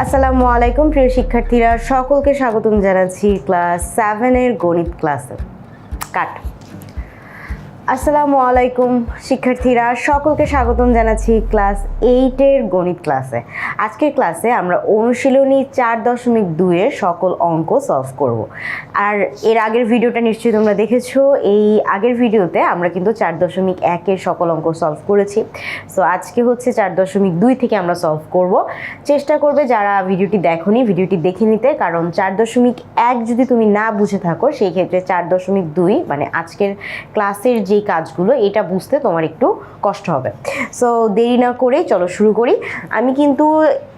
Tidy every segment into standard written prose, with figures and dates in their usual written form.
আসসালামু আলাইকুম প্রিয় শিক্ষার্থীরা, সকলকে স্বাগতম জানাচ্ছি ক্লাস 7 এর গণিত ক্লাসে। আসসালামু আলাইকুম শিক্ষার্থীরা, সকলকে স্বাগতম জানাচ্ছি ক্লাস 8 এর গণিত ক্লাসে। আজকের ক্লাসে আমরা অনুশীলনী 4.2 এর সকল অঙ্ক সলভ করব। আর এর আগের ভিডিওটা নিশ্চয়ই তোমরা দেখেছো। এই আগের ভিডিওতে আমরা কিন্তু 4.1 এর সকল অঙ্ক সলভ করেছি। সো আজকে হচ্ছে 4.2 থেকে আমরা সলভ করব। চেষ্টা করবে যারা ভিডিওটি দেখোনি ভিডিওটি দেখে নিতে, কারণ 4.1 যদি তুমি না বুঝে থাকো সেই ক্ষেত্রে 4.2 মানে আজকের ক্লাসের যে কাজগুলো এটা বুঝতে তোমার একটু কষ্ট হবে। সো দেরি না করে চলো শুরু করি। আমি কিন্তু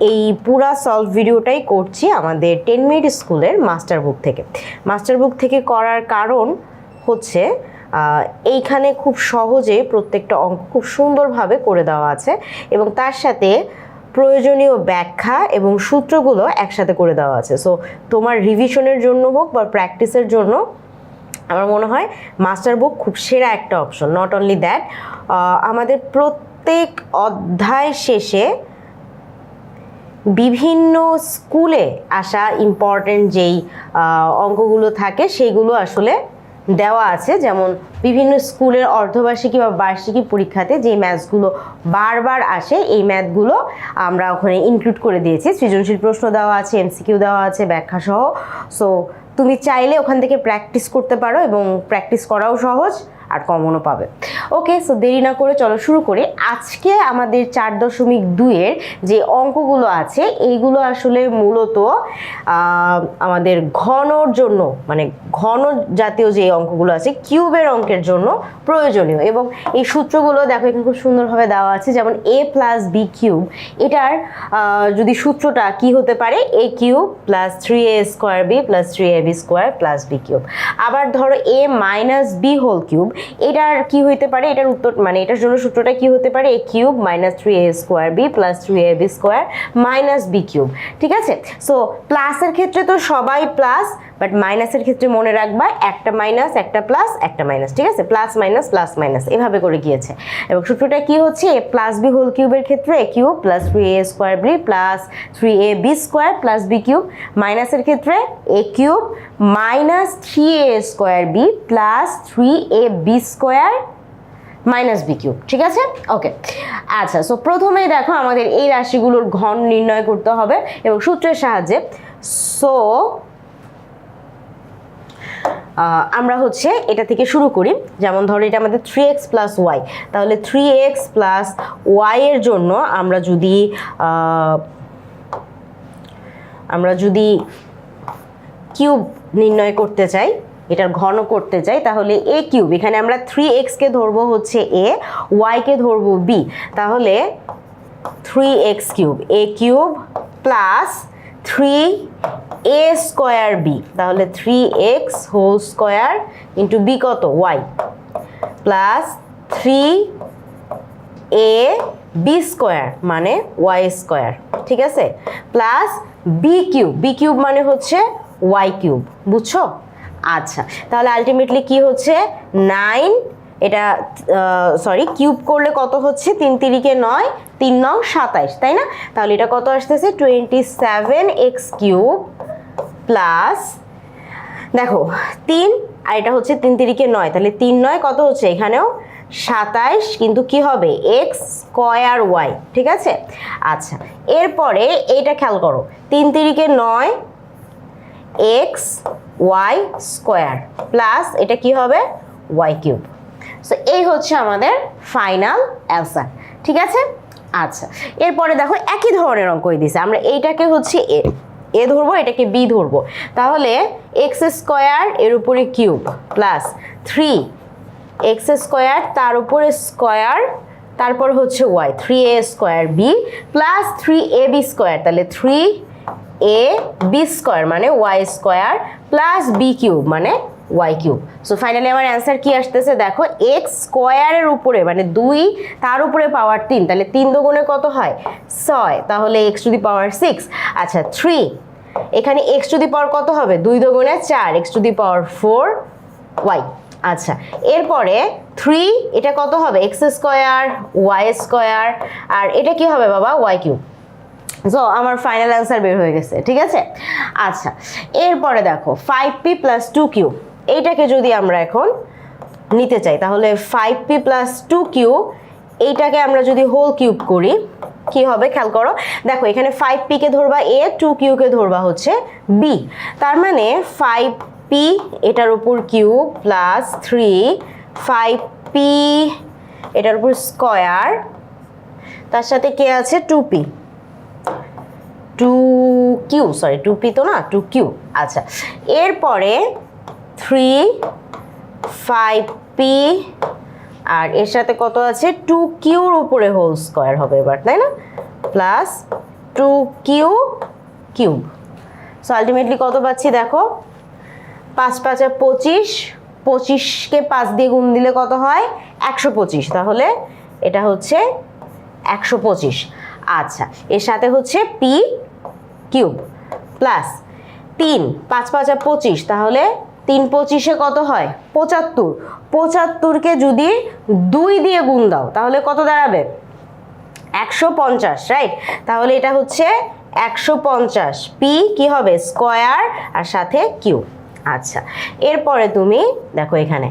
এই পুরা সলভ ভিডিওটাই করছি আমাদের 10 মিনিট স্কুলের মাস্টার বুক থেকে। মাস্টার বুক থেকে করার কারণ হচ্ছে এইখানে খুব সহজে প্রত্যেকটা অঙ্ক খুব সুন্দরভাবে করে দেওয়া আছে এবং তার সাথে প্রয়োজনীয় ব্যাখ্যা এবং সূত্রগুলো একসাথে করে দেওয়া আছে। সো তোমার রিভিশনের জন্য হোক বা প্র্যাকটিসের জন্য আমার মনে হয় মাস্টার বুক খুব সেরা একটা অপশন। নট অনলি দ্যাট, আমাদের প্রত্যেক অধ্যায় শেষে বিভিন্ন স্কুলে আসা ইম্পর্টেন্ট যেই অঙ্কগুলো থাকে সেইগুলো আসলে দেওয়া আছে। যেমন বিভিন্ন স্কুলের অর্ধবার্ষিকী বা বার্ষিকী পরীক্ষাতে যে ম্যাথসগুলো বারবার আসে এই ম্যাথগুলো আমরা ওখানে ইনক্লুড করে দিয়েছি। সৃজনশীল প্রশ্ন দেওয়া আছে, এমসিকিউ দেওয়া আছে ব্যাখ্যা সহ। সো তুমি চাইলে ওখান থেকে প্র্যাকটিস করতে পারো এবং প্র্যাকটিস করাও সহজ আর কমনও পাবে। ওকে, সো দেরি না করে চলো শুরু করি। আজকে আমাদের 4.2 এর যে অঙ্কগুলো আছে এইগুলো আসলে মূলত আমাদের ঘনর জন্য, মানে ঘন জাতীয় যে অঙ্কগুলো আছে কিউবের অঙ্কের জন্য প্রয়োজনীয়। এবং এই সূত্রগুলো দেখো এখানে খুব সুন্দরভাবে দেওয়া আছে। যেমন a প্লাস বি কিউব, এটার যদি সূত্রটা কি হতে পারে, a cube plus 3a square b plus 3ab square plus b cube. আবার ধরো a minus b whole cube, এটার কি হইতে পারে, এটার উত্তর মানে এটার জন্য সূত্রটা কি হতে পারে, a cube minus 3a square b plus 3ab square minus b cube. ঠিক আছে, সো প্লাসের ক্ষেত্রে তো সবাই প্লাস, বাট মাইনাসের ক্ষেত্রে মনে রাখবা একটা মাইনাস একটা প্লাস একটা মাইনাস। ঠিক আছে, প্লাস মাইনাস এভাবে করে গিয়েছে। এবং সূত্রটা কি হচ্ছে, a প্লাস বি হোল কিউবের ক্ষেত্রে a cube plus 3a square b plus 3ab square plus b cube. মাইনাসের ক্ষেত্রে a cube minus 3a square b plus 3ab square minus b cube. ঠিক আছে, ওকে। আচ্ছা, সো প্রথমেই দেখো আমাদের এই রাশিগুলোর ঘন নির্ণয় করতে হবে এবং সূত্রের সাহায্যে। সো আমরা হচ্ছে এটা থেকে শুরু করি। যেমন ধরো এটা আমাদের 3x প্লাস ওয়াই, তাহলে 3x প্লাস ওয়াই এর জন্য আমরা যদি কিউব নির্ণয় করতে চাই, এটার ঘন করতে চাই, তাহলে a কিউব, এখানে আমরা 3x কে ধরবো হচ্ছে a, y কে ধরবো b, তাহলে 3x cube, a cube plus 3a square b, তাহলে 3x whole square into b কত y plus 3a b square মানে y স্কোয়ার। ঠিক আছে, প্লাস বি কিউব মানে হচ্ছে y কিউব। বুঝছো? আচ্ছা, তাহলে আলটিমেটলি কি হচ্ছে 9, এটা কিউব করলে কত হচ্ছে, 3 তিরিকে 9, 3 9 27, তাই না? তাহলে এটা কত আসতেছে 27x কিউব প্লাস, দেখো 3 আর এটা হচ্ছে 3 তিরিকে 9, তাহলে 3 9 কত হচ্ছে এখানেও 27, কিন্তু কি হবে x স্কোয়ার y। ঠিক আছে, আচ্ছা এরপরে এইটা খেয়াল করো, 3 তিরিকে 9 x y স্কোয়ার প্লাস এটা কি হবে y কিউব। সো এই হচ্ছে আমাদের ফাইনাল অ্যান্সার। ঠিক আছে, আচ্ছা এরপরে দেখো একই ধরনের অঙ্কই দিছে। আমরা এইটাকে হচ্ছে এ ধরবো, এটাকে বি ধরবো, তাহলে এক্স স্কোয়ার এর উপরে কিউব প্লাস 3x স্কোয়ার তার উপরে স্কোয়ার তারপর হচ্ছে y 3a square b plus 3ab square, তাহলে 3ab স্কোয়ার মানে y square plus b cube মানে y কিউব। সো ফাইনালি আমার অ্যান্সার কি আসতেছে দেখো, x স্কোয়ারের উপরে মানে 2 তার উপরে পাওয়ার 3, তাহলে 3 দুগুণে কত হয় 6, তাহলে x টু দি পাওয়ার 6। আচ্ছা 3 এখানে x টু দি পাওয়ার কত হবে, 2 দুগুণে 4, x two the power 4 y। আচ্ছা এরপরে 3 এটা কত হবে x স্কোয়ার y স্কোয়ার, আর এটা কি হবে বাবা y কিউব। সো আমার ফাইনাল অ্যান্সার বের হয়ে গেছে, ঠিক আছে। আচ্ছা, এরপরে দেখো 5p + 2q, এইটাকে যদি আমরা এখন নিতে চাই তাহলে 5p + 2q, এইটাকে আমরা যদি হোল কিউব করি কি হবে খেয়াল করো। দেখো এখানে 5p কে ধরবা a, 2q কে ধরবা হচ্ছে b, তার মানে 5p এটার উপর কিউব প্লাস 3 5p এটার উপর স্কয়ার, তার সাথে কে আছে 2p, 2q, সরি 2p তো না 2q। আচ্ছা, এরপরে 3 5p আর এর সাথে কত আছে 2q এর উপরে হোল স্কয়ার হবে এবার, তাই না, plus 2q cube. So ultimately কত পাচ্ছি দেখো, 5 5 25, 25কে 5 দিয়ে গুণ দিলে কত হয় 125, তাহলে এটা হচ্ছে 125। আচ্ছা, এর সাথে হচ্ছে p কিউব প্লাস 3 5 5 25, তাহলে 3 25-এ কত হয় 75, 75কে যদি 2 দিয়ে গুণ দাও তাহলে কত দাঁড়াবে 150, রাইট। তাহলে এটা হচ্ছে 150, পি কি হবে স্কয়ার আর সাথে কিউ। আচ্ছা, এরপরে তুমি দেখো এখানে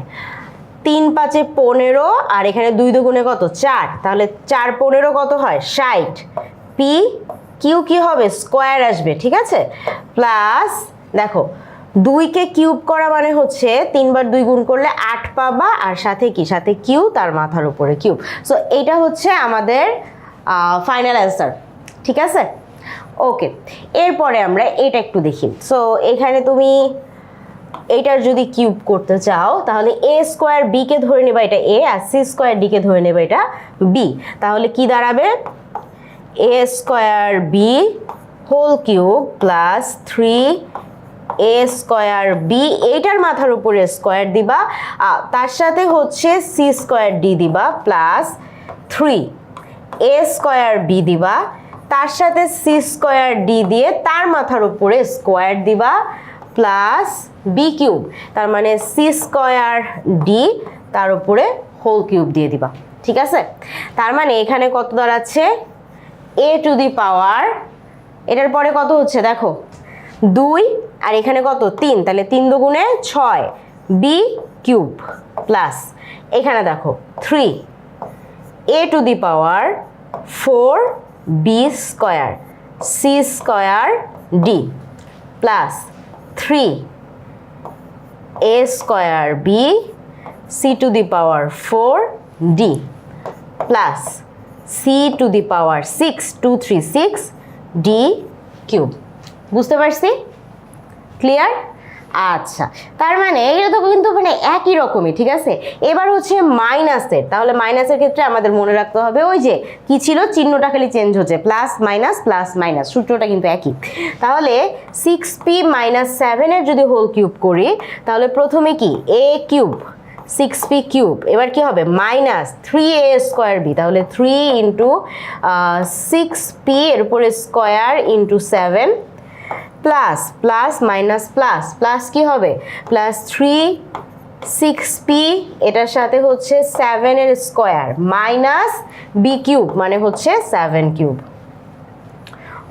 3 5 15 আর এখানে 2 দুগুণে কত 4, তাহলে 4 15 কত হয় 60, পি কিউ কি হবে স্কয়ার আসবে, ঠিক আছে, প্লাস দেখো 2 কে কিউব করা মানে হচ্ছে 3 বার 2 গুণ করলে 8 পাবা আর সাথে কি সাথে কিউ, তার মাথার উপরে কিউব। সো এটা হচ্ছে আমাদের ফাইনাল অ্যান্সার, ঠিক আছে। ওকে, এরপরে আমরা এটা একটু দেখি। সো এখানে তুমি এইটার যদি কিউব করতে চাও তাহলে a স্কয়ার b কে ধরে নেবা এটা a, আর c স্কয়ার d কে ধরে নেবা এটা b, তাহলে কি দাঁড়াবে a square b whole cube plus 3 a square b, এইটার মাথার উপরে স্কয়ার দিবা, তার সাথে হচ্ছে c স্কয়ার d দিবা প্লাস 3 a স্কয়ার b দিবা, তার সাথে c স্কয়ার d দিয়ে তার মাথার উপরে স্কয়ার দিবা প্লাস b কিউব, তার মানে c স্কয়ার d তার উপরে হোল কিউব দিয়ে দিবা, ঠিক আছে। তার মানে এখানে কত দাঁড়াচ্ছে a টু দি পাওয়ার, এটার পরে কত হচ্ছে দেখো 2 আর এখানে কত 3, তাহলে 3 দুগুণে 6 b কিউব প্লাস এখানে দেখো 3 a two the power 4 b square c square d plus 3 a square b c two the power 4 d plus c two the power 6 2 3 6 d cube. বুঝতে পারছি? ক্লিয়ার? আচ্ছা, তার মানে এটা তো কিন্তু মানে একই রকমই, ঠিক আছে। এবার হচ্ছে মাইনাসের, তাহলে মাইনাসের ক্ষেত্রে আমাদের মনে রাখতে হবে ওই যে কি ছিল চিহ্নটা খালি চেঞ্জ হচ্ছে, প্লাস মাইনাস, সূত্রটা কিন্তু একই। তাহলে 6p - 7 এর যদি হোল কিউব করি তাহলে প্রথমে কি a কিউব 6p কিউব, এবার কি হবে মাইনাস 3a স্কয়ার b, তাহলে 3 ইন্টু 6p এর উপরে square into 7 plus plus minus plus plus কি হবে প্লাস 6p এটার সাথে হচ্ছে 7 এর স্কয়ার মাইনাস b কিউব মানে হচ্ছে 7 কিউব।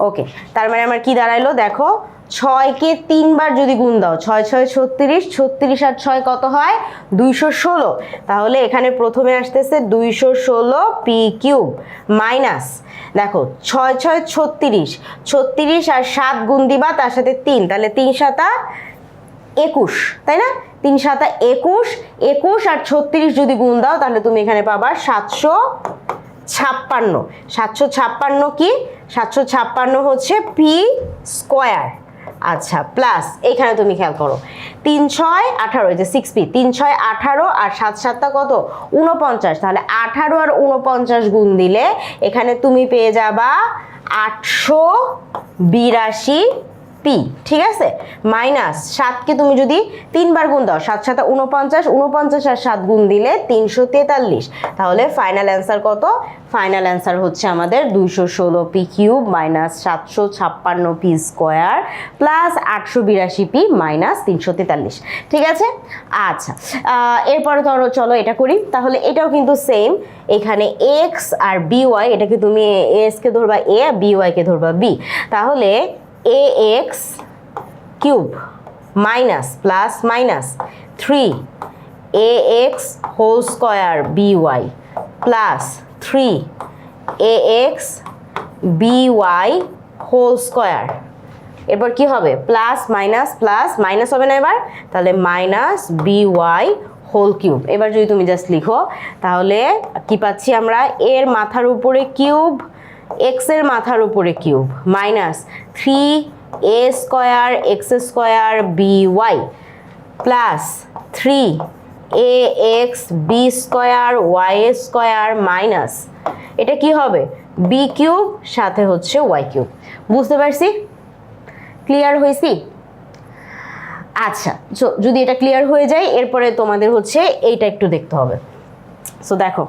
ওকে, তার মানে আমার কি দাঁড়াইলো দেখো 6 কে 3 বার যদি গুণ দাও 6 6 36, 36 আর 6 কত হয় 216, তাহলে এখানে প্রথমে আসতেছে 216 পি কিউব মাইনাস দেখো 6 6 36, 36 আর 7 গুণ দিবা তার সাথে 3, তাহলে 3 7 21, তাই না, 3 7 21, 21 আর 36 যদি গুণ দাও তাহলে তুমি এখানে পাবা 756, 756 কি 756 হচ্ছে পি স্কয়ার। আচ্ছা, প্লাস এখানে তুমি খেয়াল করো 3 6 18, এই যে 6p 3 6 18 আর 7 7 কত 49, তাহলে 18 আর 49 গুণ দিলে এখানে তুমি পেয়ে যাবা 882p পি, ঠিক আছে, মাইনাস 7কে তুমি যদি 3বার গুণ দাও, 7 7 49, 49 আর 7 গুণ দিলে 343, তাহলে ফাইনাল অ্যান্সার কত? ফাইনাল অ্যান্সার হচ্ছে আমাদের 216 P cube minus 756 P square plus 882 P minus 343, ঠিক আছে। আচ্ছা, এরপরে ধরো চলো এটা করি, তাহলে এটাও কিন্তু সেম, এখানে এক্স আর বি ওয়াই, এটাকে তুমি এসকে ধরবা এ, বি ওয়াইকে ধরবা বি, তাহলে a x cube minus plus minus 3 a x whole square b y plus 3 a x b y whole square, এরপর কি হবে? প্লাস মাইনাস হবে না এবার, তাহলে minus b y whole cube. এবার যদি তুমি জাস্ট লিখো তাহলে কি পাচ্ছি আমরা? এর মাথার উপরে কিউব, এক্স এর মাথার উপরে cube minus 3 a square x square b y plus 3 a x b square y square minus এটা কি হবে? বি কিউব সাথে হচ্ছে ওয়াই কিউব। বুঝতে পারছি? ক্লিয়ার হয়েছি? আচ্ছা, যদি এটা ক্লিয়ার হয়ে যায় এরপরে তোমাদের হচ্ছে এইটা একটু দেখতে হবে। সো দেখো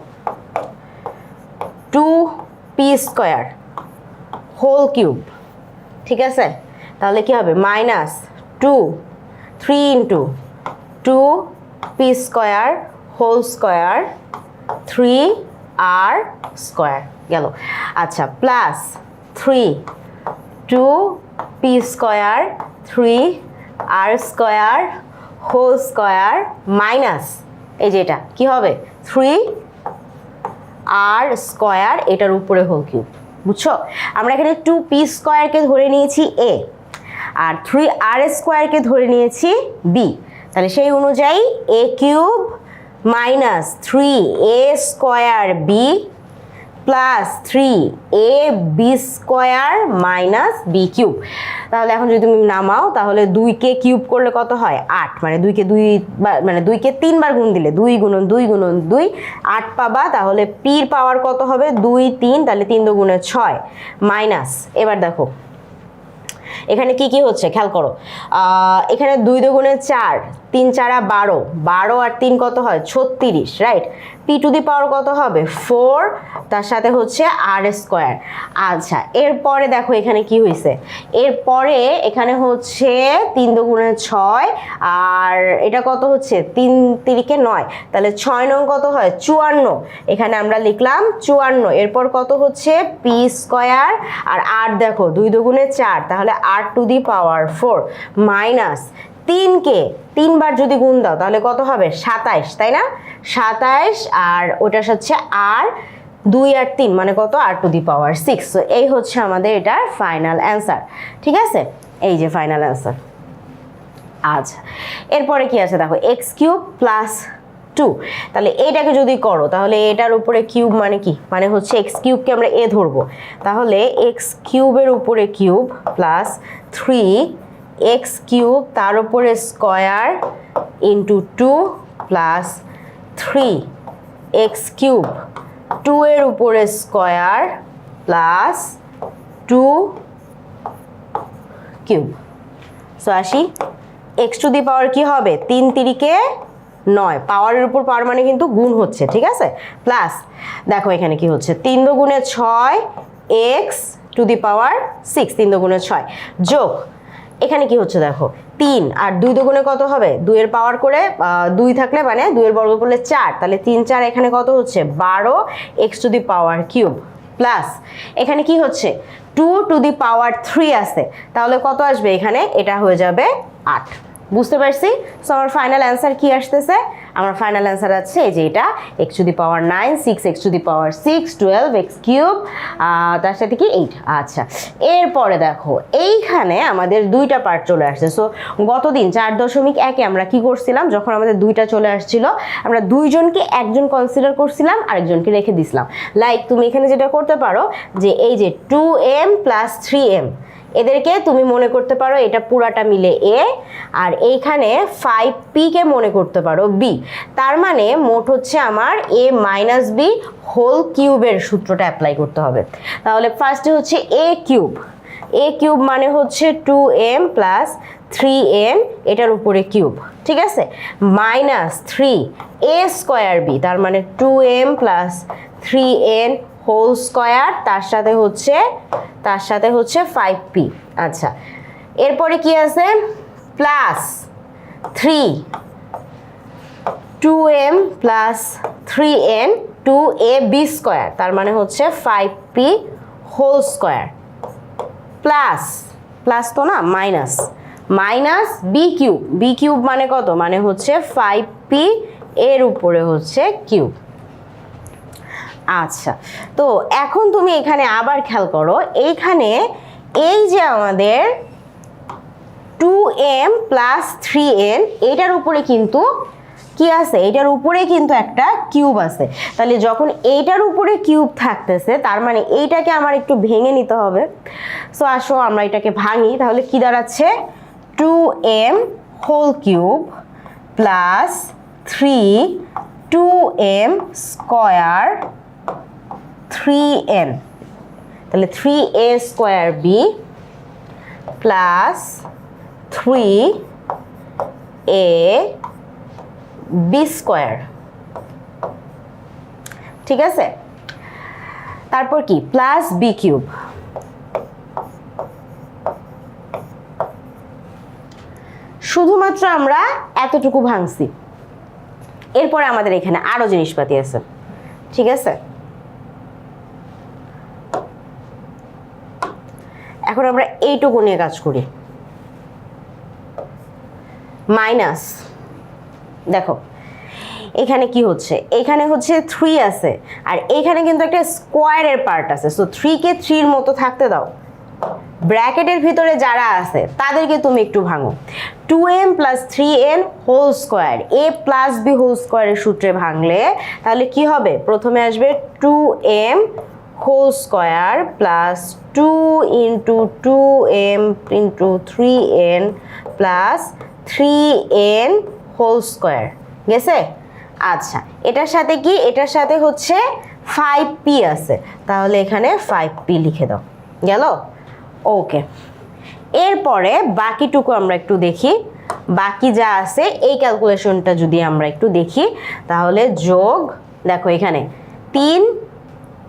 2p স্কোয়ার হোল কিউব, ঠিক আছে, তাহলে কি হবে? Minus 3 into 2p square whole square 3r square গেল। আচ্ছা, plus 3 2p square 3r square whole square minus এই যে এটা কি হবে? 3r স্কোয়ার এটার উপরে হোল কিউব। বুঝছো? আমরা এখানে 2p স্কোয়ারকে ধরে নিয়েছি এ আর 3r স্কোয়ারকে ধরে নিয়েছি বি, তাহলে সেই অনুযায়ী a cube minus 3a square b plus 3ab square minus b cube. তাহলে এখন যদি তুমি নামাও তাহলে 2কে কিউব করলে কত হয়? 8, মানে 2কে 3বার গুণ দিলে 2 গুণন 2 গুণন 2 8 পাবা, তাহলে পির পাওয়ার কত হবে? 2 3, তাহলে 3 দুগুণে 6 মাইনাস, এবার দেখো এখানে কি কি হচ্ছে খেয়াল করো, এখানে 2 দুগুণে 4, 3 4 12, 12 আর 3 কত হয়? 36, রাইট? পি টু দি পাওয়ার কত হবে? 4, তার সাথে হচ্ছে আর স্কোয়ার। আচ্ছা, এরপরে দেখো এখানে কি হয়েছে, এরপরে এখানে হচ্ছে 3 দুগুণে 6 আর এটা কত হচ্ছে? 3 3কে 9, তাহলে 6 নং কত হয়? 54, এখানে আমরা লিখলাম 54। এরপর কত হচ্ছে? পি স্কোয়ার আর দেখো 2 দুগুণে 4, তাহলে আর টু দি পাওয়ার 4 মাইনাস 3কে 3বার যদি গুণ দাও তাহলে কত হবে? 27, তাই না? 27 আর ওটার হচ্ছে আর 2 আর 3 মানে কত? আর টু দি পাওয়ার 6। সো এই হচ্ছে আমাদের এটার ফাইনাল অ্যান্সার, ঠিক আছে? এই যে ফাইনাল অ্যান্সার। আচ্ছা, এরপরে কি আছে দেখো, এক্স কিউব প্লাস 2, তাহলে এটাকে যদি করো তাহলে এটার উপরে কিউব মানে কি? মানে হচ্ছে এক্স কিউবকে আমরা এ ধরবো, তাহলে এক্স কিউবের উপরে কিউব প্লাস 3x কিউব তার উপরে square into 2 plus 3x cube 2 এর উপরে স্কোয়ার প্লাস 2 কিউব। সো আসি, এক্স টু দি পাওয়ার কি হবে? 3 3কে 9, পাওয়ারের উপর পাওয়ার মানে কিন্তু গুণ হচ্ছে, ঠিক আছে? প্লাস দেখো এখানে কি হচ্ছে? 3 দুগুণে 6 এক্স টু দি পাওয়ার 6, 3 দুগুণে 6 যোগ এখানে কি হচ্ছে দেখো 3 আর 2 দুগুণে কত হবে? 2 এর পাওয়ার করে 2 থাকলে মানে 2 এর বর্গ করলে 4, তাহলে 3 4 এখানে কত হচ্ছে? 12 x to the power cube plus এখানে কি হচ্ছে? 2 টু দি পাওয়ার 3 আছে, তাহলে কত আসবে এখানে? এটা হয়ে যাবে 8। বুঝতে পারছি? সো আমার ফাইনাল অ্যান্সার কি আসতেছে? আমার ফাইনাল অ্যান্সার আছে এই যে এটা x to the power 9, 6 x to the power 6, 12 x cube, তার সাথে কি 8। আচ্ছা, এরপরে দেখো এইখানে আমাদের 2টা পার্ট চলে আসছে। সো গতদিন 4.1-এ আমরা কি করছিলাম? যখন আমাদের 2টা চলে আসছিল আমরা 2 জনকে একজন কনসিডার করছিলাম, আরেকজনকে রেখে দিছিলাম। লাইক তুমি এখানে যেটা করতে পারো যে এই যে 2m প্লাস 3m, এদেরকে তুমি মনে করতে পারো এটা পুরাটা মিলে এ, আর এইখানে 5p কে মনে করতে পারো বি। তার মানে মোট হচ্ছে আমার এ মাইনাস বি হোল কিউবের সূত্রটা অ্যাপ্লাই করতে হবে। তাহলে ফার্স্টে হচ্ছে এ কিউব, এ কিউব মানে হচ্ছে 2m প্লাস 3n এটার উপরে কিউব, ঠিক আছে, মাইনাস 3a স্কোয়ার বি, তার মানে 2m plus 3n whole square, তার সাথে হচ্ছে 5p। আচ্ছা, এরপরে কি আছে, plus 2m plus 3n 2ab square, তার মানে হচ্ছে 5p হোল স্কোয়ার, প্লাস তো না, মাইনাস বি কিউব মানে কত, মানে হচ্ছে 5p এর উপরে হচ্ছে কিউব। আচ্ছা, তো এখন তুমি এখানে আবার খেয়াল করো, এইখানে এই যে আমাদের 2m প্লাস 3n এটার উপরে কিন্তু কি আছে, এটার উপরে কিন্তু একটা কিউব আছে, তাহলে যখন এইটার উপরে কিউব থাকতেছে তার মানে এইটাকে আমার একটু ভেঙে নিতে হবে। সো আসো আমরা এটাকে ভাঙি, তাহলে কি দাঁড়াচ্ছে, 2m whole cube plus 2m square 3n, তাহলে 3a square b plus 3a b square, ঠিক আছে, তারপর কি প্লাস বি কিউব, শুধুমাত্র আমরা এতটুকু ভাঙছি, এরপরে আমাদের এখানে আরো জিনিসপাতি আছে, ঠিক আছে। এখন আমরা এইটুকু নিয়ে কাজ করি, মাইনাস, দেখো এখানে কি হচ্ছে, এখানে হচ্ছে 3 আছে আর এখানে কিন্তু একটা স্কোয়ারের পার্ট আছে, সো 3 কে 3 এর মতো থাকতে দাও, ব্র্যাকেটের ভিতরে যারা আছে তাদেরকে তুমি একটু ভাঙো, 2m plus 3n whole square, a plus b whole স্কোয়ারের সূত্রে ভাঙলে তাহলে কি হবে, প্রথমে আসবে 2m whole square plus 2 into 2m into 3n plus 3n whole square, গেছে। আচ্ছা, এটার সাথে কি, এটার সাথে হচ্ছে 5p আছে, তাহলে এখানে 5p লিখে দাও, গেল, ওকে। এরপরে বাকিটুকু আমরা একটু দেখি, বাকি যা আছে এই ক্যালকুলেশনটা যদি আমরা একটু দেখি, তাহলে যোগ, দেখো এখানে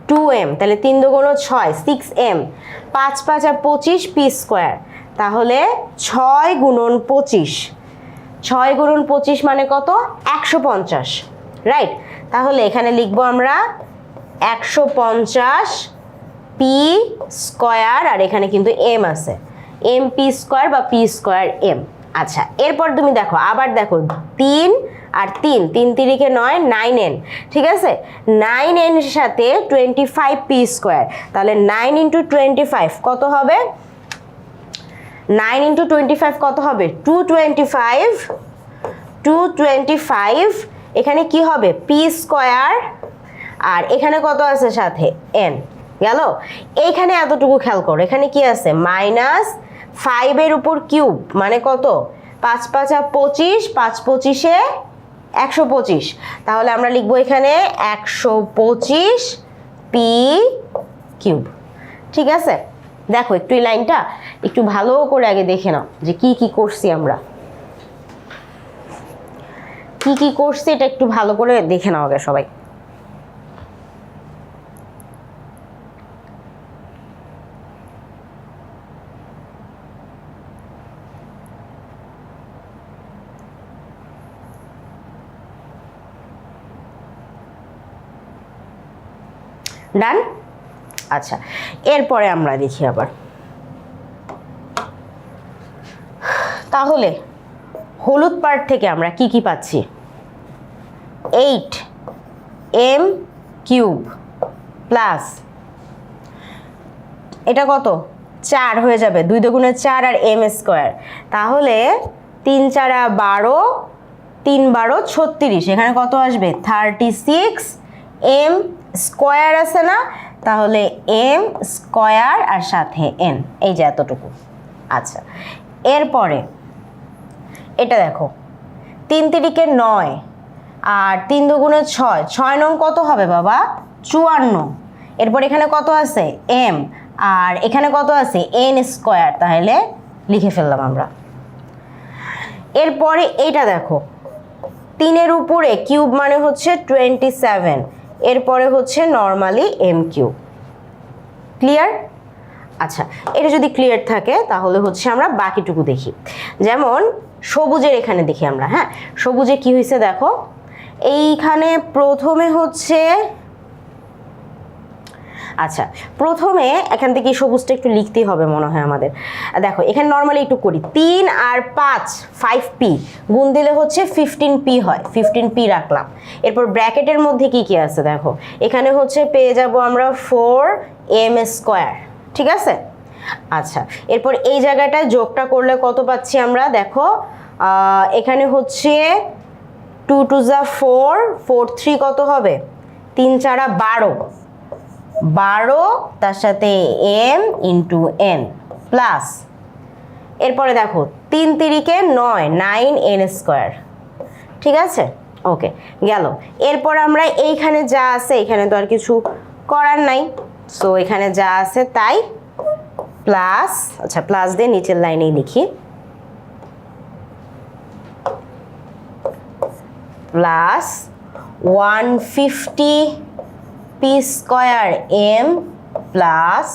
2m, তাহলে 3 দুগুণ 6, 6m, 5 5 আর 25 p স্কোয়ার, তাহলে 6 গুণন 25 মানে কত, 150, রাইট। তাহলে এখানে লিখবো আমরা 150 p স্কোয়ার, আর এখানে কিন্তু m আছে, mp স্কোয়ার বা p স্কোয়ার m। আচ্ছা, এরপর তুমি দেখো, আবার দেখো 3 আর 3 3 9 9n, ঠিক আছে, 9n এর সাথে 25p স্কোয়ার, তাহলে 9 ইন্টু 25 কত হবে, 9 ইন্টু 25 কত হবে, 225, এখানে কি হবে p স্কোয়ার, আর এখানে কত আছে সাথে n, গেল। এইখানে এতটুকু খেয়াল করো, এখানে কি আছে, মাইনাস 5 এর উপর কিউব মানে কত, 5 5 আর 25, 5 25 এ 125, তাহলে আমরা লিখবো এখানে 125 p কিউব, ঠিক আছে। দেখো একটু এই লাইনটা একটু ভালো করে আগে দেখে নাও যে কি কি করছি আমরা, কি করছি এটা একটু ভালো করে দেখে নাও আগে সবাই। ডান। আচ্ছা, এরপরে আমরা দেখি আবার, তাহলে হলুদ পার্ট থেকে আমরা কি কি পাচ্ছি, 8m কিউব প্লাস এটা কত 4 হয়ে যাবে, 2 দুগুণে 4 আর m স্কোয়ার, তাহলে 3 4 12, 3 12 36, এখানে কত আসবে 36 m স্কোয়ার আছে না, তাহলে m স্কোয়ার আর সাথে n, এই যে এতটুকু। আচ্ছা, এরপরে এটা দেখো 3 3 9 আর 3 দুগুণে 6, 6 নং কত হবে বাবা 54, এরপর এখানে কত আছে m, আর এখানে কত আছে n স্কয়ার, তাহলে লিখে ফেললাম আমরা। এরপরে এইটা দেখো 3 উপরে কিউব মানে হচ্ছে 27, এরপরে হচ্ছে নর্মালি m কিউব। ক্লিয়ার? আচ্ছা, এটা যদি ক্লিয়ার থাকে তাহলে হচ্ছে আমরা বাকিটুকু দেখি। যেমন সবুজের এখানে দেখি আমরা। হ্যাঁ, সবুজে কি হয়েছে দেখো, এইখানে প্রথমে হচ্ছে, আচ্ছা প্রথমে এখান থেকে সবুজটা একটু লিখতেই হবে মনে হয় আমাদের। দেখো এখানে নর্মালি একটু করি, 3 আর 5 5p গুণ দিলে হচ্ছে 15p হয়, 15p রাখলাম। এরপর ব্র্যাকেটের মধ্যে কি কি আছে দেখো, এখানে হচ্ছে পেয়ে যাব আমরা 4m স্কয়ার, ঠিক আছে। আচ্ছা, এরপর এই জায়গাটায় যোগটা করলে কত পাচ্ছি আমরা দেখো, এখানে হচ্ছে 2 2 যা 4, 4 3 কত হবে, 3 4 12, 12 তার সাথে m ইন্টু n প্লাস, এরপরে দেখো 3 3 9, 9n স্কয়ার, ঠিক আছে। ওকে, গেল। এরপর আমরা এইখানে যা আছে, এখানে তো আর কিছু করার নাই, সো এখানে যা আছে তাই প্লাস, আচ্ছা প্লাস দিয়ে নিচের লাইনেই লিখি, plus 150p square m plus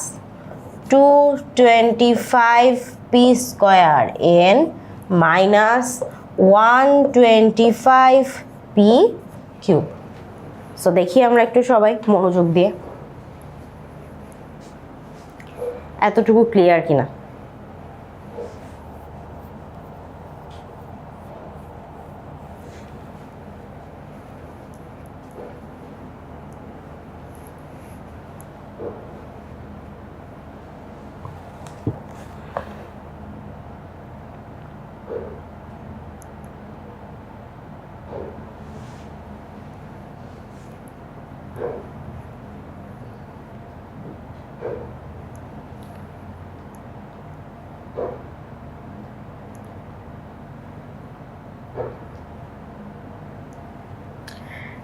225p square n minus 125p cube. So দেখি আমরা একটু সবাই মনোযোগ দিয়ে এতটুকু ক্লিয়ার কিনা।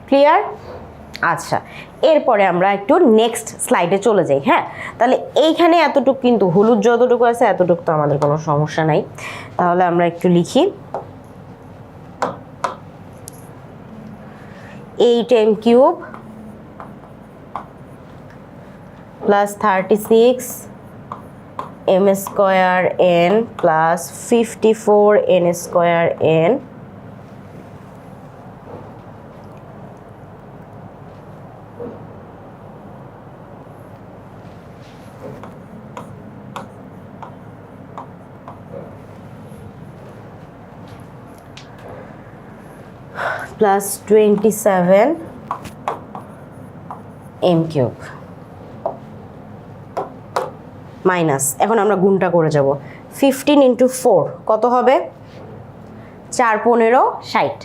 ক্লিয়ার? আচ্ছা, এরপরে আমরা একটু নেক্সট স্লাইডে চলে যাই। হ্যাঁ, তাহলে এইখানে এতটুকু কিন্তু হলুদ যতটুকু আছে এতটুকু তো আমাদের কোনো সমস্যা নাই, তাহলে আমরা একটু লিখি 8m cube plus 36m square n plus 54n square n plus 27m cube minus, এখন আমরা গুণটা করে যাব, 15 ইন্টু 4 কত হবে, 4 15 60,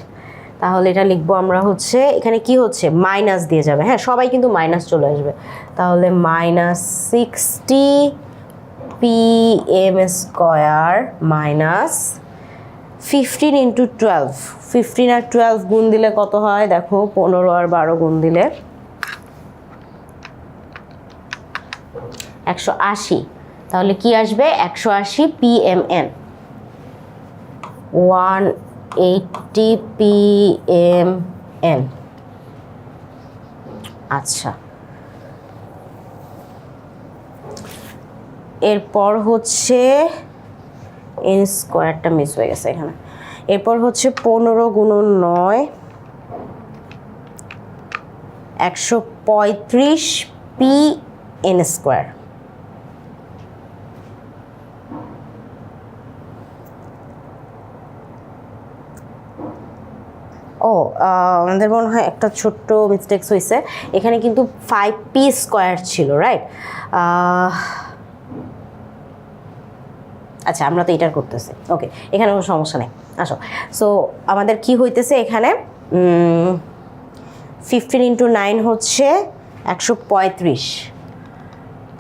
তাহলে এটা লিখবো আমরা হচ্ছে, এখানে কি হচ্ছে মাইনাস দিয়ে যাবে। হ্যাঁ, সবাই কিন্তু মাইনাস চলে আসবে, তাহলে minus 60pm square minus 15 into 12, 15 আর 12 গুণ দিলে কত হয় দেখো, 15 আর 12 গুণ দিলে 180, তাহলে কি আসবে 180 pmn, 180 pmn। আচ্ছা, এরপর হচ্ছে n স্কয়ারটা মিস হয়ে গেছে এখানে, এরপর হচ্ছে 15 গুণন 9, 135 pn স্কয়ার। ও আমাদের মনে হয় একটা ছোট্ট মিস্টেক্স হয়েছে, এখানে কিন্তু 5p স্কয়ার ছিল, রাইট। আচ্ছা, আমরা তো এটার করতেছি, ওকে, এখানে কোনো সমস্যা নেই। আসো, সো আমাদের কি হইতেছে এখানে, 15 ইন্টু 9 হচ্ছে 135,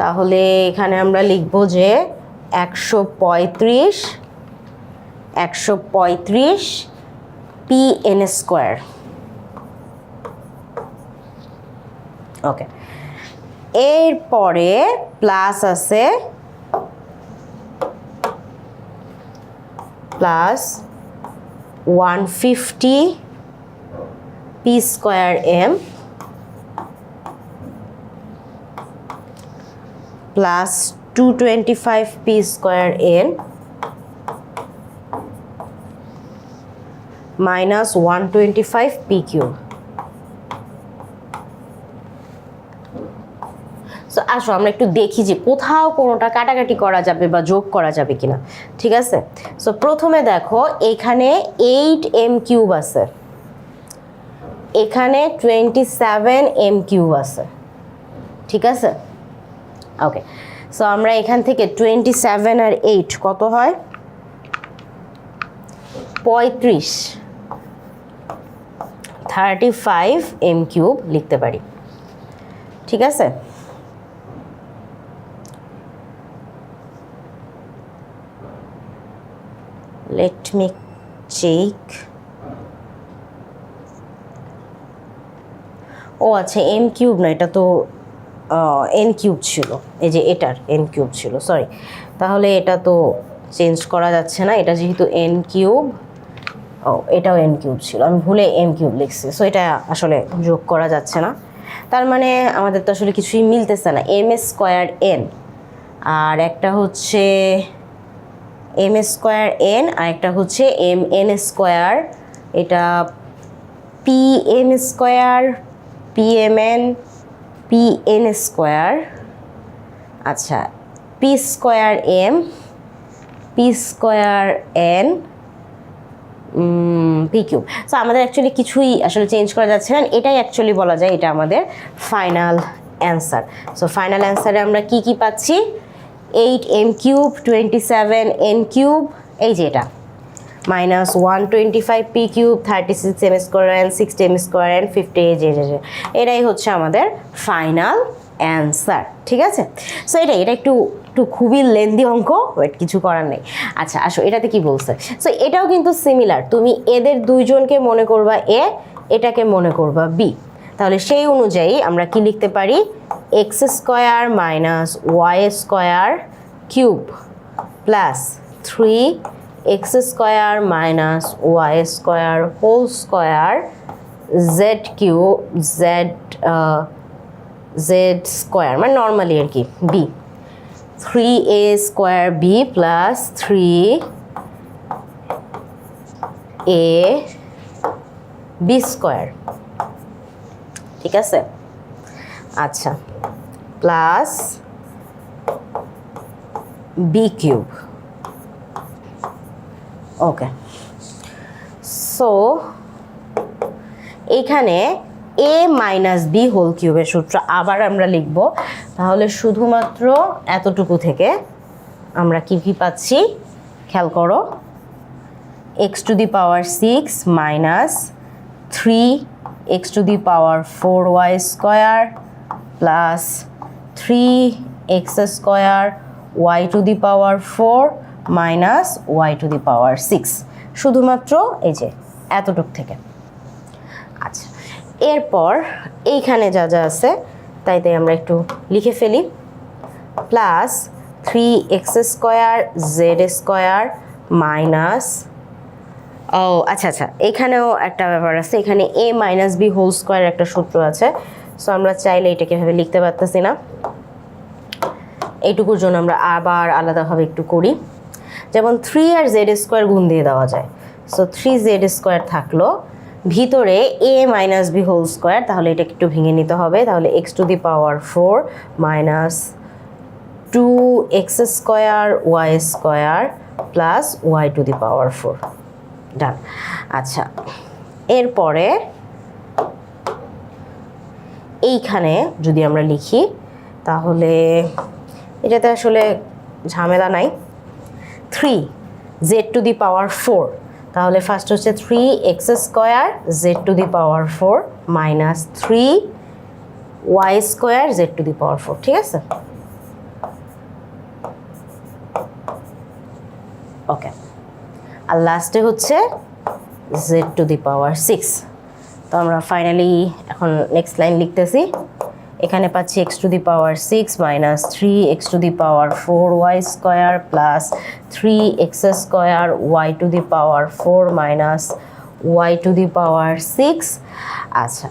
তাহলে এখানে আমরা লিখবো যে 135 pn স্কয়ার। ওকে, এরপরে প্লাস আছে plus 150 p square m plus 225 p square n minus 125 p cube. So আসো আমরা একটু দেখি যে কোথাও কোনোটা কাটাকাটি করা যাবে বা যোগ করা যাবে কিনা। ঠিক আছে, সো প্রথমে দেখো এখানে 8 এম কিউব আছে, এখানে 27 এম কিউব আছে। ঠিক আছে, ওকে। সো আমরা এখান থেকে 27 আর 8 কত হয়? 35 35 এম কিউব লিখতে পারি। ঠিক আছে, let me check। ও আচ্ছা, এম কিউব না, এটা তো এন কিউব ছিল, এই যে এটার এন কিউব ছিল, সরি। তাহলে এটা তো চেঞ্জ করা যাচ্ছে না, এটা যেহেতু এন কিউব, ও এটাও এন কিউব ছিল, আমি ভুলে এম কিউব লিখছি। সো এটা আসলে যোগ করা যাচ্ছে না, তার মানে আমাদের তো আসলে কিছুই মিলতেছে না। এম স্কোয়ার এন আর একটা হচ্ছে এম স্কোয়ার এন আর একটা হচ্ছে এম এন স্কোয়ার, এটা p m square p m n p n square, আচ্ছা p square m p square n p cube. So আমাদের অ্যাকচুয়ালি কিছুই আসলে চেঞ্জ করা যাচ্ছে না, এটাই অ্যাকচুয়ালি বলা যায় এটা আমাদের ফাইনাল অ্যান্সার। সো ফাইনাল অ্যান্সারে আমরা কি কি পাচ্ছি? 8 এম কিউব, 27 এন কিউব, এই যে এটা minus 125 p cube, 36 m square n, 60 m square n, 50 এটাই হচ্ছে আমাদের ফাইনাল অ্যান্সার। ঠিক আছে, সো এটা একটু খুবই লেন্দি অঙ্ক, ওয়েট কিছু করার নেই। আচ্ছা আসো এটাতে কি বলছে। সো এটাও কিন্তু সিমিলার, তুমি এদের দুইজনকে মনে করবা এ, এটাকে মনে করবা বি, তাহলে সেই অনুযায়ী আমরা কি লিখতে পারি? X square minus y square cube plus 3x square minus y square whole square z cube z square মানে নর্মালি আর কি b, 3a square b plus 3a b square. ঠিক আছে, আচ্ছা plus b cube. Okay, so এইখানে a minus b whole কিউবের সূত্র আবার আমরা লিখব, তাহলে শুধুমাত্র এতটুকু থেকে আমরা কি কি পাচ্ছি খেয়াল করো। X to the power 6 minus 3x to the power 4y square plus 3x square y to the power 4 minus y to the power 6, শুধুমাত্র এই যে এতটুক থেকে। আচ্ছা এরপর এইখানে যা যা আছে তাই আমরা একটু লিখে ফেলি, plus 3x square z square minus, ও আচ্ছা আচ্ছা এখানেও একটা ব্যাপার আছে, এখানে a minus b whole square একটা সূত্র আছে। সো আমরা চাইলে এটাকে এভাবে লিখতে পারতেছি না, এইটুকুর জন্য আমরা আবার আলাদাভাবে একটু করি, যেমন 3 আর জেড স্কোয়ার গুণ দিয়ে দেওয়া যায়। সো 3z স্কোয়ার থাকলো, ভিতরে a minus b whole square, তাহলে এটাকে একটু ভেঙে নিতে হবে, তাহলে x to the power 4 minus 2x square y square plus y to the power 4, done. আচ্ছা এরপরে এইখানে যদি আমরা লিখি তাহলে এটাতে আসলে ঝামেলা নাই, 3z টু দি পাওয়ার 4, তাহলে ফার্স্ট হচ্ছে 3x square z to the power 4 minus 3y square z to the power 4। ঠিক আছে, ওকে, আর লাস্টে হচ্ছে জেড টু দি পাওয়ার 6। তো আমরা ফাইনালি এখন নেক্সট লাইন লিখতেছি, এখানে পাচ্ছি x to the power 6 minus 3 x to the power 4 y square plus 3 x square y to the power 4 minus y to the power 6। আচ্ছা,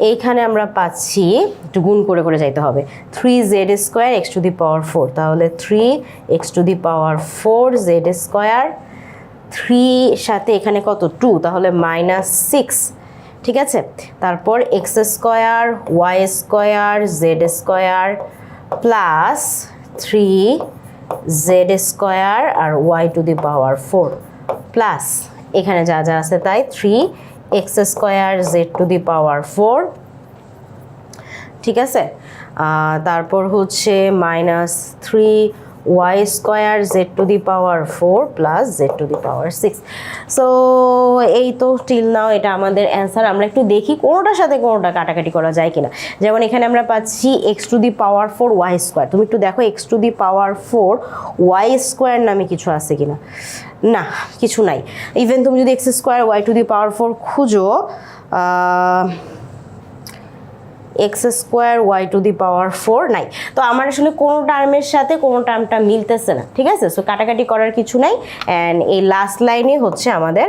এইখানে আমরা পাচ্ছি, একটু গুণ করে করে যাইতে হবে, 3z square x to the power 4, তাহলে 3 x to the power 4 z square, 3 সাথে এখানে কত 2, তাহলে মাইনাস 6, ঠিক আছে। তারপর x square y square z square plus 3z square আর y to the power 4 plus এখানে যা যা আছে তাই 3 x square z to the power 4, ঠিক আছে। তারপর হচ্ছে minus 3 y square z to the power 4 plus z to the power 6। So এই তো টিল নাও এটা আমাদের অ্যান্সার। আমরা একটু দেখি কোনোটার সাথে কোনোটা কাটাকাটি করা যায় কিনা। যেমন এখানে আমরা পাচ্ছি x to the power 4 y square, তুমি একটু দেখো x to the power 4 y square নামে কিছু আছে কিনা, না কিছু নাই। ইভেন তুমি যদি x square y to the power 4 খুঁজো, x square y to the power 4 নাই। তো আমার আসলে কোনো টার্মের সাথে কোনো টার্মটা মিলতেছে না, ঠিক আছে। সো কাটাকাটি করার কিছু নাই, অ্যান্ড এই লাস্ট লাইনে হচ্ছে আমাদের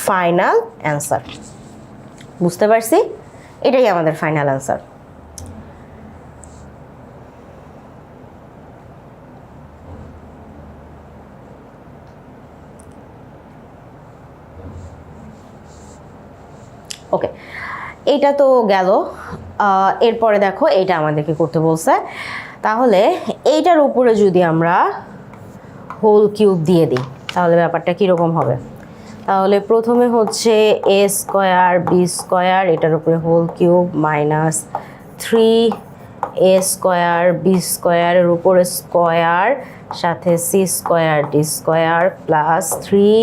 ফাইনাল অ্যান্সার। বুঝতে পারছি, এটাই আমাদের ফাইনাল অ্যান্সার। ওকে, এইটা তো গেল। এরপরে দেখো এইটা আমাদেরকে করতে বলছে, তাহলে এইটার উপরে যদি আমরা হোল কিউব দিয়ে দিই তাহলে ব্যাপারটা কীরকম হবে। তাহলে প্রথমে হচ্ছে এ স্কোয়ার বি স্কোয়ার, এটার উপরে whole cube minus 3 a square b স্কোয়ারের উপরে স্কোয়ার সাথে c square d square plus 3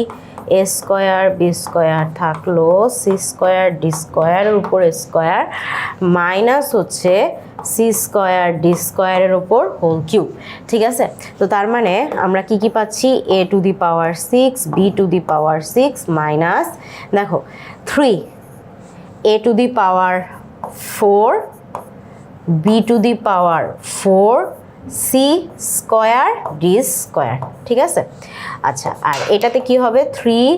a square b square থাকলো সি স্কোয়ার ডি স্কোয়ারের উপরে স্কোয়ার মাইনাস হচ্ছে সি স্কোয়ার ডি স্কোয়ারের উপর হোল কিউব, ঠিক আছে। তো তার মানে আমরা কি কি পাচ্ছি, a to the power 6 b to the power 6 minus দেখো 3 a to the power 4 b to the power 4 c square d square, ঠিক আছে। আচ্ছা, আর এটাতে কি হবে 3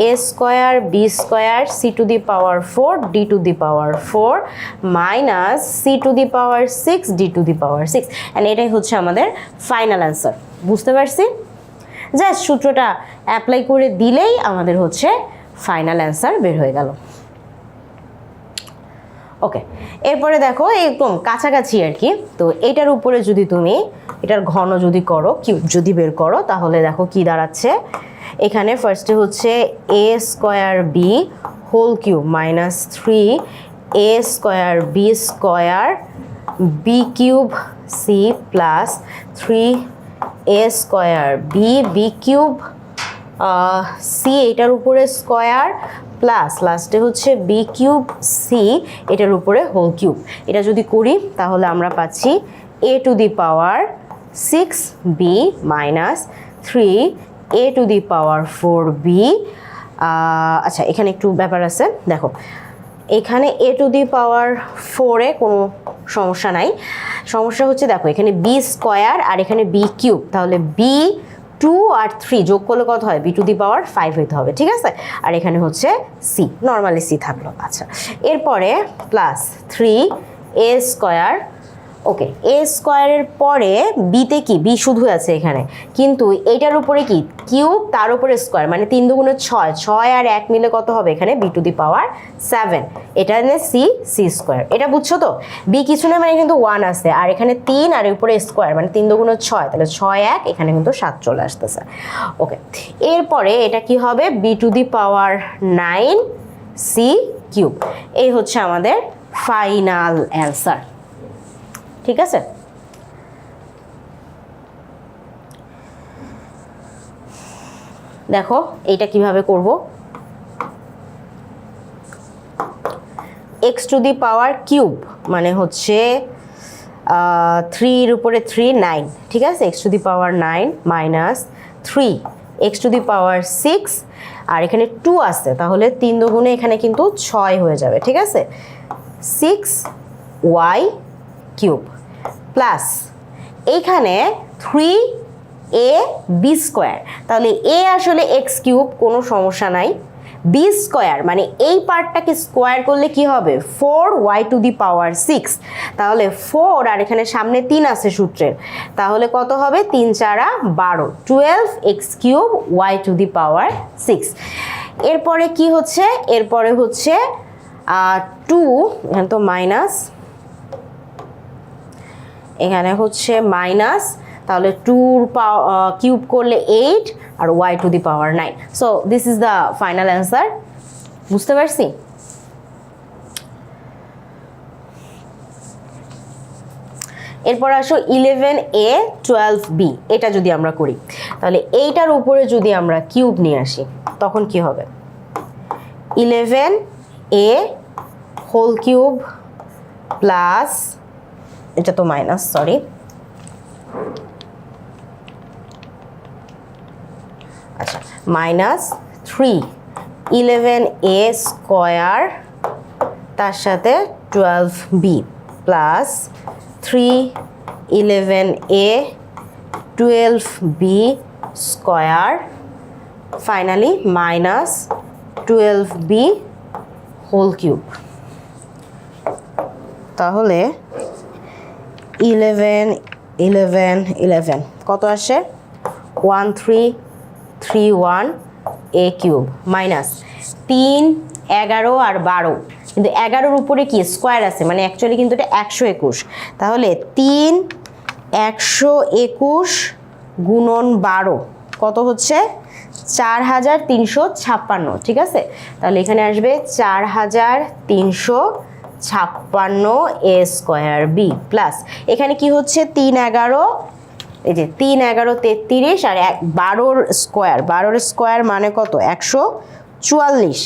a square b square c to the power 4 d to the power 4 minus c to the power 6 d to the power 6, and এটাই হচ্ছে আমাদের ফাইনাল অ্যান্সার। বুঝতে পারছি, জাস্ট সূত্রটা অ্যাপ্লাই করে দিলেই আমাদের হচ্ছে ফাইনাল অ্যান্সার বের হয়ে গেল। ওকে, এরপরে দেখো একদম কাছাকাছি আর কি। তো এটার উপরে যদি তুমি এটার ঘন যদি করো, কিউব যদি বের করো, তাহলে দেখো কি দাঁড়াচ্ছে। এখানে ফার্স্টে হচ্ছে a square b whole cube minus 3 a square b square b cube c plus 3 a square b b cube c এটার উপরে স্কোয়ার প্লাস লাস্টে হচ্ছে বি কিউব সি এটার উপরে হোল কিউব। এটা যদি করি তাহলে আমরা পাচ্ছি a to the power 6 b minus 3 a to the power 4 b. আচ্ছা, এখানে একটু ব্যাপার আছে, দেখো এখানে এ টু দি পাওয়ার 4-এ কোনো সমস্যা নাই। সমস্যা হচ্ছে দেখো এখানে বি স্কোয়ার আর এখানে বি কিউব, তাহলে বি 2 আর 3 যোগ করলে কত হয়, বি টু দি পাওয়ার 5 হইতে হবে, ঠিক আছে। আর এখানে হচ্ছে সি, নর্মালি সি থাকলো। আচ্ছা, এরপরে প্লাস 3 এ স্কোয়ার, ওকে এ স্কোয়ারের পরে বিতে কি বি শুধু আছে এখানে, কিন্তু এইটার উপরে কি কিউব তার উপরে স্কোয়ার, মানে 3 দুগুণে 6, 6 আর 1 মিলে কত হবে এখানে বি টু দি পাওয়ার 7, এটা নিয়ে সি সি স্কোয়ার। এটা বুঝছো তো, বি কিছু না মানে কিন্তু 1 আছে, আর এখানে 3 আর উপরে স্কোয়ার মানে 3 দুগুণে 6, তাহলে 6 1 এখানে কিন্তু 7 চলে আসতেছে। ওকে, এরপরে এটা কি হবে b to the power 9 c cube. এই হচ্ছে আমাদের ফাইনাল অ্যান্সার, ঠিক আছে। দেখো এইটা কিভাবে করব, x to the power cube মানে হচ্ছে 3 এর উপরে 3 9, ঠিক আছে। X to the power 9 minus 3 x to the power 6, আর এখানে 2 আছে, তাহলে 3 দুগুণে এখানে কিন্তু 6 হয়ে যাবে, ঠিক আছে। 6 ওয়াই কিউব। প্লাস এইখানে 3ab², তাহলে a আসলে x³ কোনো সমস্যা নাই, b² মানে এই পার্টটাকে স্কোয়ার করলে কি হবে 4y⁶, তাহলে 4 আর এখানে সামনে 3 আছে সূত্রের, তাহলে কত হবে 3 × 4 = 12x³ y⁶। এরপরে কি হচ্ছে, এরপরে হচ্ছে 2, এখানে তো মাইনাস, এখানে হচ্ছে মাইনাস, তাহলে 2³ করলে 8 আর y⁹ so this is the final answer. বুঝতে পারছি? এরপর আসো 11a 12b, এটা যদি আমরা করি তাহলে এইটার উপরে যদি আমরা কিউব নিয়ে আসি তখন কি হবে 11a³ প্লাস, এটা তো মাইনাস, সরি, আচ্ছা, -3 11a² তার সাথে 12b plus 3 11a 12b² finally -12b³। তাহলে 11 কত আসে 1331a³ মাইনাস 3 11 আর 12, কিন্তু 11-র উপরে কি স্কোয়ার আছে, মানে অ্যাকচুয়ালি কিন্তু এটা 121, তাহলে 3 121 গুণন 12 কত হচ্ছে 4356, ঠিক আছে, তাহলে এখানে আসবে 4356a² প্লাস এখানে কি হচ্ছে 3 11, এই যে 3 11 33 আর 12-র স্কোয়ার মানে কত 144,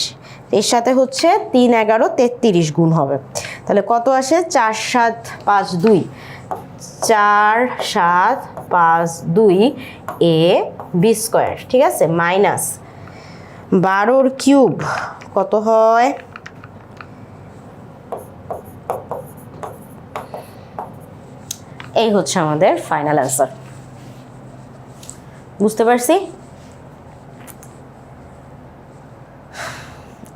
এর সাথে হচ্ছে 3 11 33 গুণ হবে, তাহলে কত আসে 4752 4752ab², ঠিক আছে, মাইনাস 12-র কিউব কত হয় এই হচ্ছে আমাদের ফাইনাল অ্যান্সার। বুঝতে পারছি?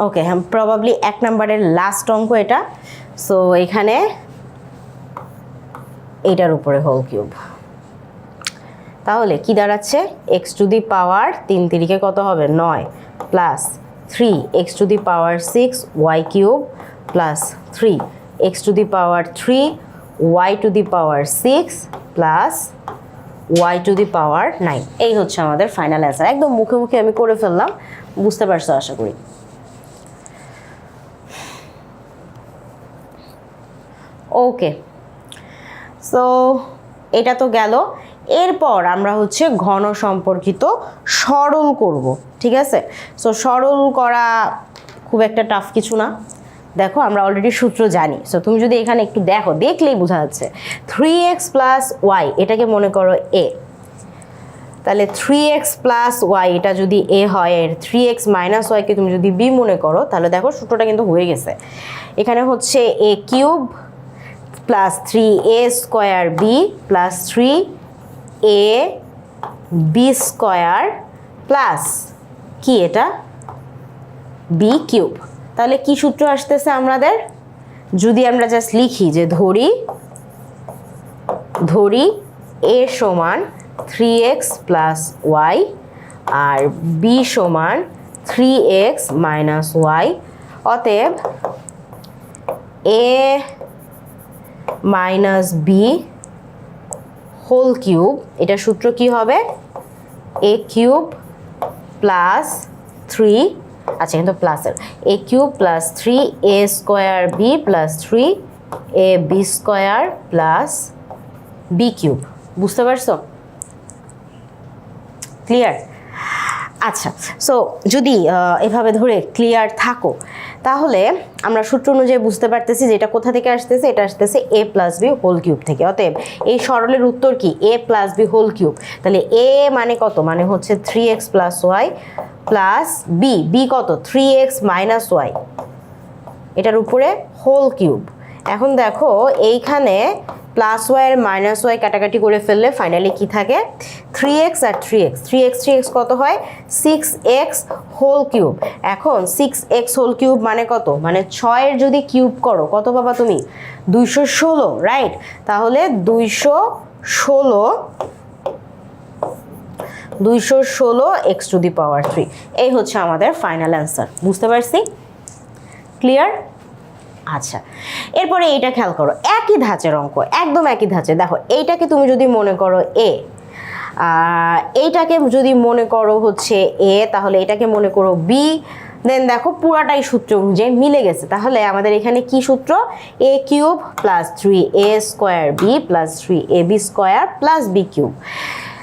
ওকে, প্রবাবলি 1 নম্বরের লাস্ট অঙ্ক এটা, সো এখানে এইটার উপরে হোল কিউব, তাহলে কি দাঁড়াচ্ছে x⁴ 3 3 কত হবে 9 plus 3x⁶ y³ plus 3x⁴ 3y⁶ plus y⁹ এই হচ্ছে আমাদের ফাইনাল অ্যান্সার। একদম মুখে মুখে আমি করে ফেললাম, বুঝতে পারছো আশা করি। ওকে, সো এটা তো গেল। এরপর আমরা হচ্ছে ঘন সম্পর্কিত সরল করব, ঠিক আছে। সো সরল করা খুব একটা টাফ কিছু না, দেখো আমরা অলরেডি সূত্র জানি। সো তুমি যদি এখানে একটু দেখো, দেখলেই বোঝা যাচ্ছে 3x + y এটাকে মনে করো a, তাহলে 3x + y এটা যদি a হয়, এর 3x - y কে তুমি যদি b মনে করো, তাহলে দেখো সূত্রটা কিন্তু হয়ে গেছে। এখানে হচ্ছে a³ plus 3a² plus 3ab² plus কি এটা b³। তাহলে কি সূত্র আসতেছে আমাদের, যদি আমরা জাস্ট লিখি যে ধরি a সমান 3x + y আর b সমান 3x - y, অতএব a - b হোল কিউব, এটা সূত্র কি হবে a³ প্লাস 3, আচ্ছা কিন্তু প্লাসের a³ plus 3a² b plus 3ab² plus b³। বুঝতে পারছো? ক্লিয়ার? আচ্ছা, সো যদি এভাবে ধরে ক্লিয়ার থাকো, তাহলে আমরা সূত্র অনুযায়ী বুঝতে পারতেছি যে এটা কোথা থেকে আসতেছে, এটা আসতেছে a + b হোল কিউব থেকে। অতএব এই সরলের উত্তর কি a + b হোল কিউব। তাহলে a মানে কত, মানে হচ্ছে 3x + y প্লাস b কত 3x - y, এটার উপরে হোল কিউব। এখন দেখো এইখানে প্লাস ওয়াই আর মাইনাস ওয়াই কাটাকাটি করে ফেললে ফাইনালি কি থাকে 3x আর 3x 3x কত হয় 6x হোল কিউব। এখন 6x হোল কিউব মানে কত, মানে 6 এর যদি কিউব করো কত পাবা তুমি 216, রাইট? তাহলে 216 x টু দি পাওয়ার 3, এই হচ্ছে আমাদের ফাইনাল অ্যান্সার। বুঝতে পারছি? ক্লিয়ার? আচ্ছা, এরপরে এইটা খেয়াল করো, একই ধাঁচের অঙ্ক, একদম একই ধাঁচে। দেখো এইটাকে তুমি যদি মনে করো এ, এইটাকে যদি মনে করো হচ্ছে এ, তাহলে এটাকে মনে করো বি, দেন দেখো পুরাটাই সূত্র অনুযায়ী মিলে গেছে। তাহলে আমাদের এখানে কি সূত্র, a cube plus 3a square b plus 3ab square plus b cube.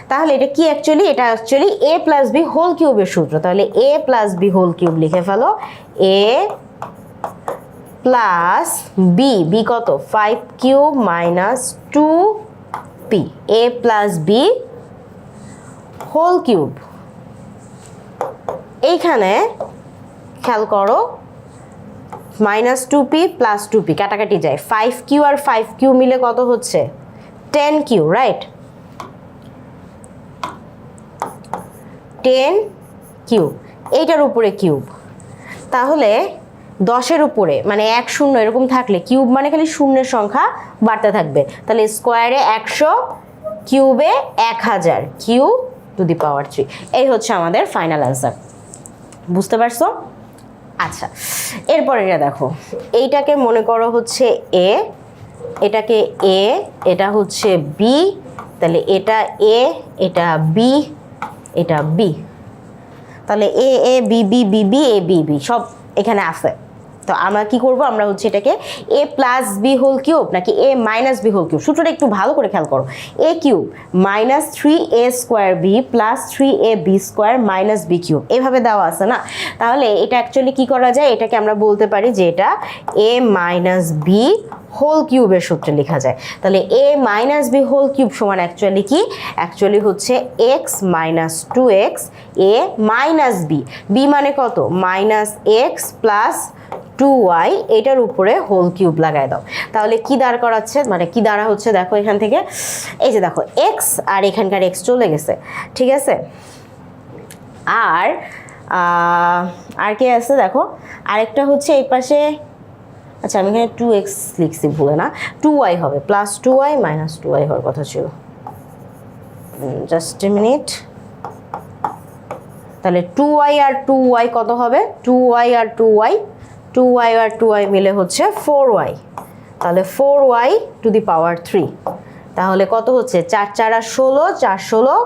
তাহলে এটা কি অ্যাকচুয়ালি, এটা actually a plus b whole কিউবের সূত্র। তাহলে a plus b whole cube লিখে ফেলো, a প্লাস বি, বি কত 5 cube minus 2p, a plus b whole cube. এইখানে খেয়াল করো মাইনাস 2p প্লাস 2p কাটাকাটি যায়, 5q আর 5q মিলে কত হচ্ছে 10q, রাইট? 10q, এইটার উপরে কিউব। তাহলে 10-এর উপরে মানে 1 0 এরকম থাকলে কিউব মানে খালি শূন্যের সংখ্যা বাড়তে থাকবে। তাহলে স্কোয়ারে 100, কিউবে 1000, কিউ টু দি পাওয়ার 3, এই হচ্ছে আমাদের ফাইনাল অ্যান্সার। বুঝতে পারছো? আচ্ছা, এরপরে এটা দেখো, এইটাকে মনে করো হচ্ছে এ, এটাকে এ, এটা হচ্ছে বি, তাহলে এটা এ, এটা বি, এটা বি। তাহলে এ A B B B B a B B সব এখানে আছে। তো আমরা কি করব, আমরা হচ্ছে এটাকে a plus b whole cube নাকি a minus b whole cube, সূত্রটা একটু ভালো করে খেয়াল করো। A cube minus 3a square b plus 3ab square minus b cube, এভাবে দেওয়া আছে না? তাহলে এটা অ্যাকচুয়ালি কি করা যায়, এটাকে আমরা বলতে পারি যে এটা এ মাইনাস বি হোল কিউবের সূত্রে লেখা যায়। তাহলে এ মাইনাস বি হোল কিউব সমান অ্যাকচুয়ালি কি, অ্যাকচুয়ালি হচ্ছে এক্স মাইনাস 2x এ মাইনাস বি, বি মানে কত মাইনাস এক্স প্লাস 2y, এটার উপরে হোল কিউব লাগাই দাও। তাহলে কি দাঁড় করাচ্ছে, মানে কি দাঁড়া হচ্ছে দেখো এখান থেকে, এই যে দেখো x আর এখানকার x চলে গেছে, ঠিক আছে? আর কি আছে দেখো, আরেকটা হচ্ছে এই পাশে, আচ্ছা আমি এখানে 2x লিখছি ভুলে না, 2y হবে, প্লাস 2y মাইনাস 2y হওয়ার কথা ছিল, জাস্ট এ মিনিট। তাহলে 2y আর 2y কত হবে, 2y আর 2y, 2y আর 2y মিলে হচ্ছে 4y, তাহলে 4y টু দি পাওয়ার 3। তাহলে কত হচ্ছে 4 4 আর 16, 4 16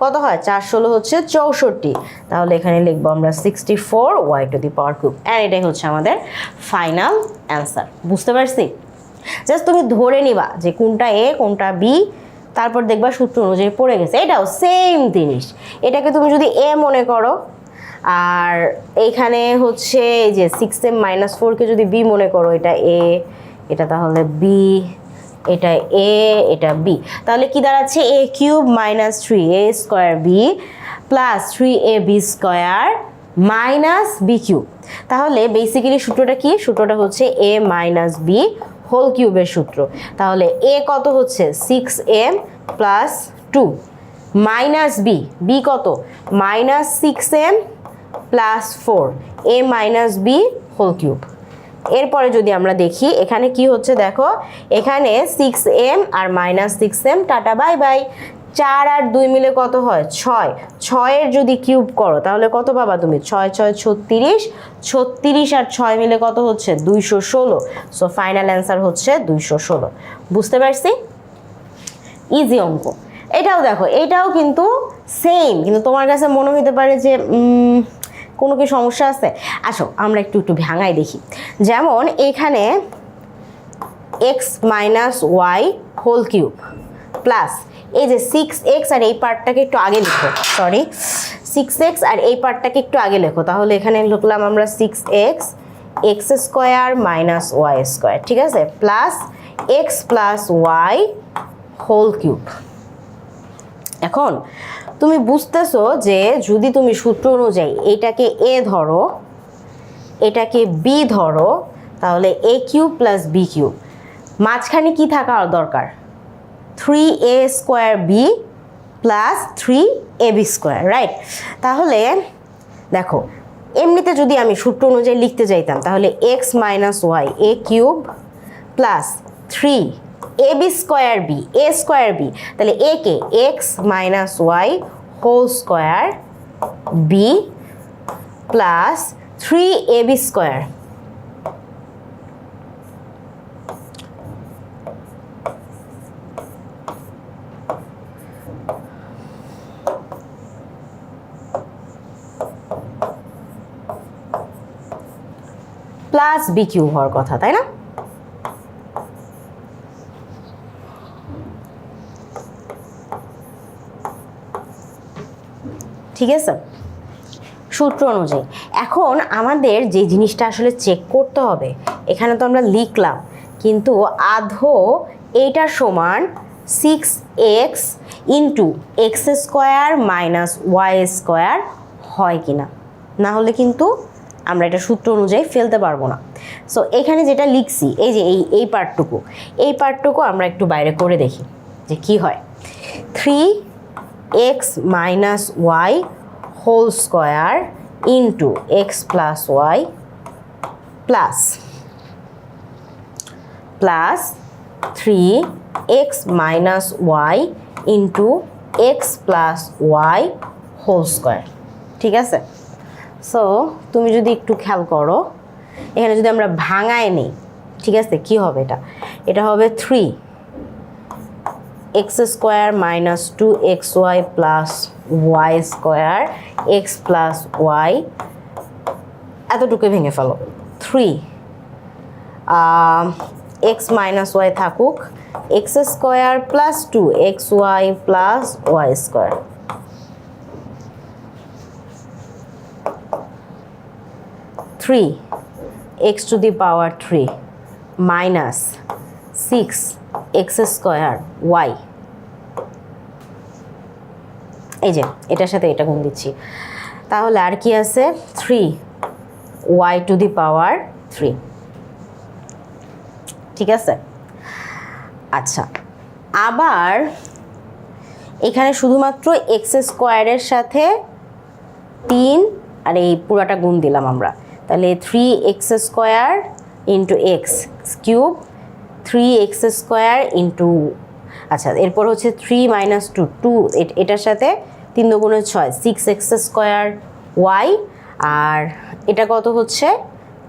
কত হয়, 4 16 হচ্ছে 64। তাহলে এখানে লিখবো আমরা 64y two the power cube, and এটাই হচ্ছে আমাদের ফাইনাল অ্যান্সার। বুঝতে পারছি? জাস্ট তুমি ধরে নিবা যে কোনটা এ কোনটা বি, তারপর দেখবা সূত্র অনুযায়ী পড়ে গেছে। এটাও সেম জিনিস, এটাকে তুমি যদি এ মনে করো, আর এইখানে হচ্ছে এই যে 6m মাইনাস 4কে যদি বি মনে করো, এটা এ, এটা তাহলে বি, এটা এ, এটা বি। তাহলে কি দাঁড়াচ্ছে, a cube minus 3a square b plus 3ab square minus b cube. তাহলে বেসিক্যালি সূত্রটা কি, সূত্রটা হচ্ছে এ মাইনাস বি হোল কিউবের সূত্র। তাহলে এ কত হচ্ছে 6m plus 2 minus b, b কত minus 6m plus 4 a minus b whole cube. এরপরে যদি আমরা দেখি এখানে কি হচ্ছে দেখো, এখানে 6m আর minus 6m, tata bye bye. 4 আর 2 মিলে কত হয় 6, 6 এর যদি কিউব করো তাহলে কত পাবা তুমি, 6 6 36, 36 আর 6 মিলে কত হচ্ছে 216। সো ফাইনাল অ্যান্সার হচ্ছে 216। বুঝতে পারছি? ইজি অঙ্ক। এটাও দেখো, এটাও কিন্তু সেম, কিন্তু তোমার কাছে মনে হতে পারে যে কোনো কি সমস্যা আছে। আসো আমরা একটু ভাঙাই দেখি। যেমন এখানে x minus y whole cube plus এই যে 6x আর এই পার্টটাকে একটু আগে লিখো, সরি 6x আর এই পার্টটাকে একটু আগে লেখো। তাহলে এখানে লিখলাম আমরা 6x x square minus y square, ঠিক আছে, plus x plus y whole cube. এখন তুমি বুঝতেছো যে যদি তুমি সূত্র অনুযায়ী এটাকে এ ধরো, এটাকে বি ধরো, তাহলে a cube plus b cube, মাঝখানে কি থাকা দরকার, 3a square b plus 3ab square, right? তাহলে দেখো এমনিতে যদি আমি সূত্র অনুযায়ী লিখতে যাইতাম তাহলে x minus y a cube plus 3ab square b a square b, তাহলে এ কে x minus y whole square b plus 3ab square plus b cube হওয়ার কথা, তাই না? ঠিক আছে, সূত্র অনুযায়ী। এখন আমাদের যে জিনিসটা আসলে চেক করতে হবে, এখানে তো আমরা লিখলাম কিন্তু আধো এইটার সমান 6x into x square minus y square হয় কিনা, না হলে কিন্তু আমরা এটা সূত্র অনুযায়ী ফেলতে পারবো না। সো এখানে যেটা লিখছি এই যে এই পার্টটুকু আমরা একটু বাইরে করে দেখি যে কি হয়। 3x minus y whole square into x plus y plus 3x minus y into x plus y whole square. ঠিক আছে, সো তুমি যদি একটু খেয়াল করো এখানে যদি আমরা ভাঙায় নিই, ঠিক আছে, কি হবে এটা হবে 3x square minus 2xy plus y square x plus y, এতটুকু ভেঙে ফেলো। 3 x মাইনাস ওয়াই থাকুক, x square plus 2xy plus y square, 3x to the power 3 minus 6x square y, এই যে এটার সাথে এটা গুণ দিচ্ছি, তাহলে আর কি আছে 3y to the power 3। ঠিক আছে, আচ্ছা আবার এখানে শুধুমাত্র এক্স স্কোয়ারের সাথে 3 আর এই পুরাটা গুণ দিলাম আমরা, তাহলে 3x square into x cube 3x square into, আচ্ছা এরপর হচ্ছে 3 মাইনাস 2 এটার সাথে 3 দুগুণে 6 6x স্কোয়ার ওয়াই, আর এটা কত হচ্ছে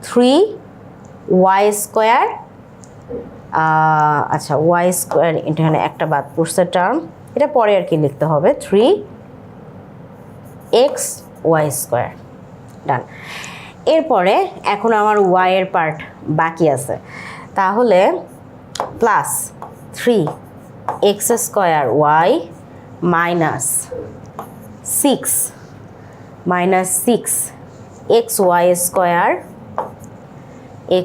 3y স্কোয়ার, আচ্ছা ওয়াই স্কোয়ার, এখানে একটা বাদ পড়ছে টার্ম, এটা পরে আর কি লিখতে হবে 3xy স্কোয়ার। ডান। এরপরে এখন আমার y এর পার্ট বাকি আছে, তাহলে plus 3x square y minus 6xy square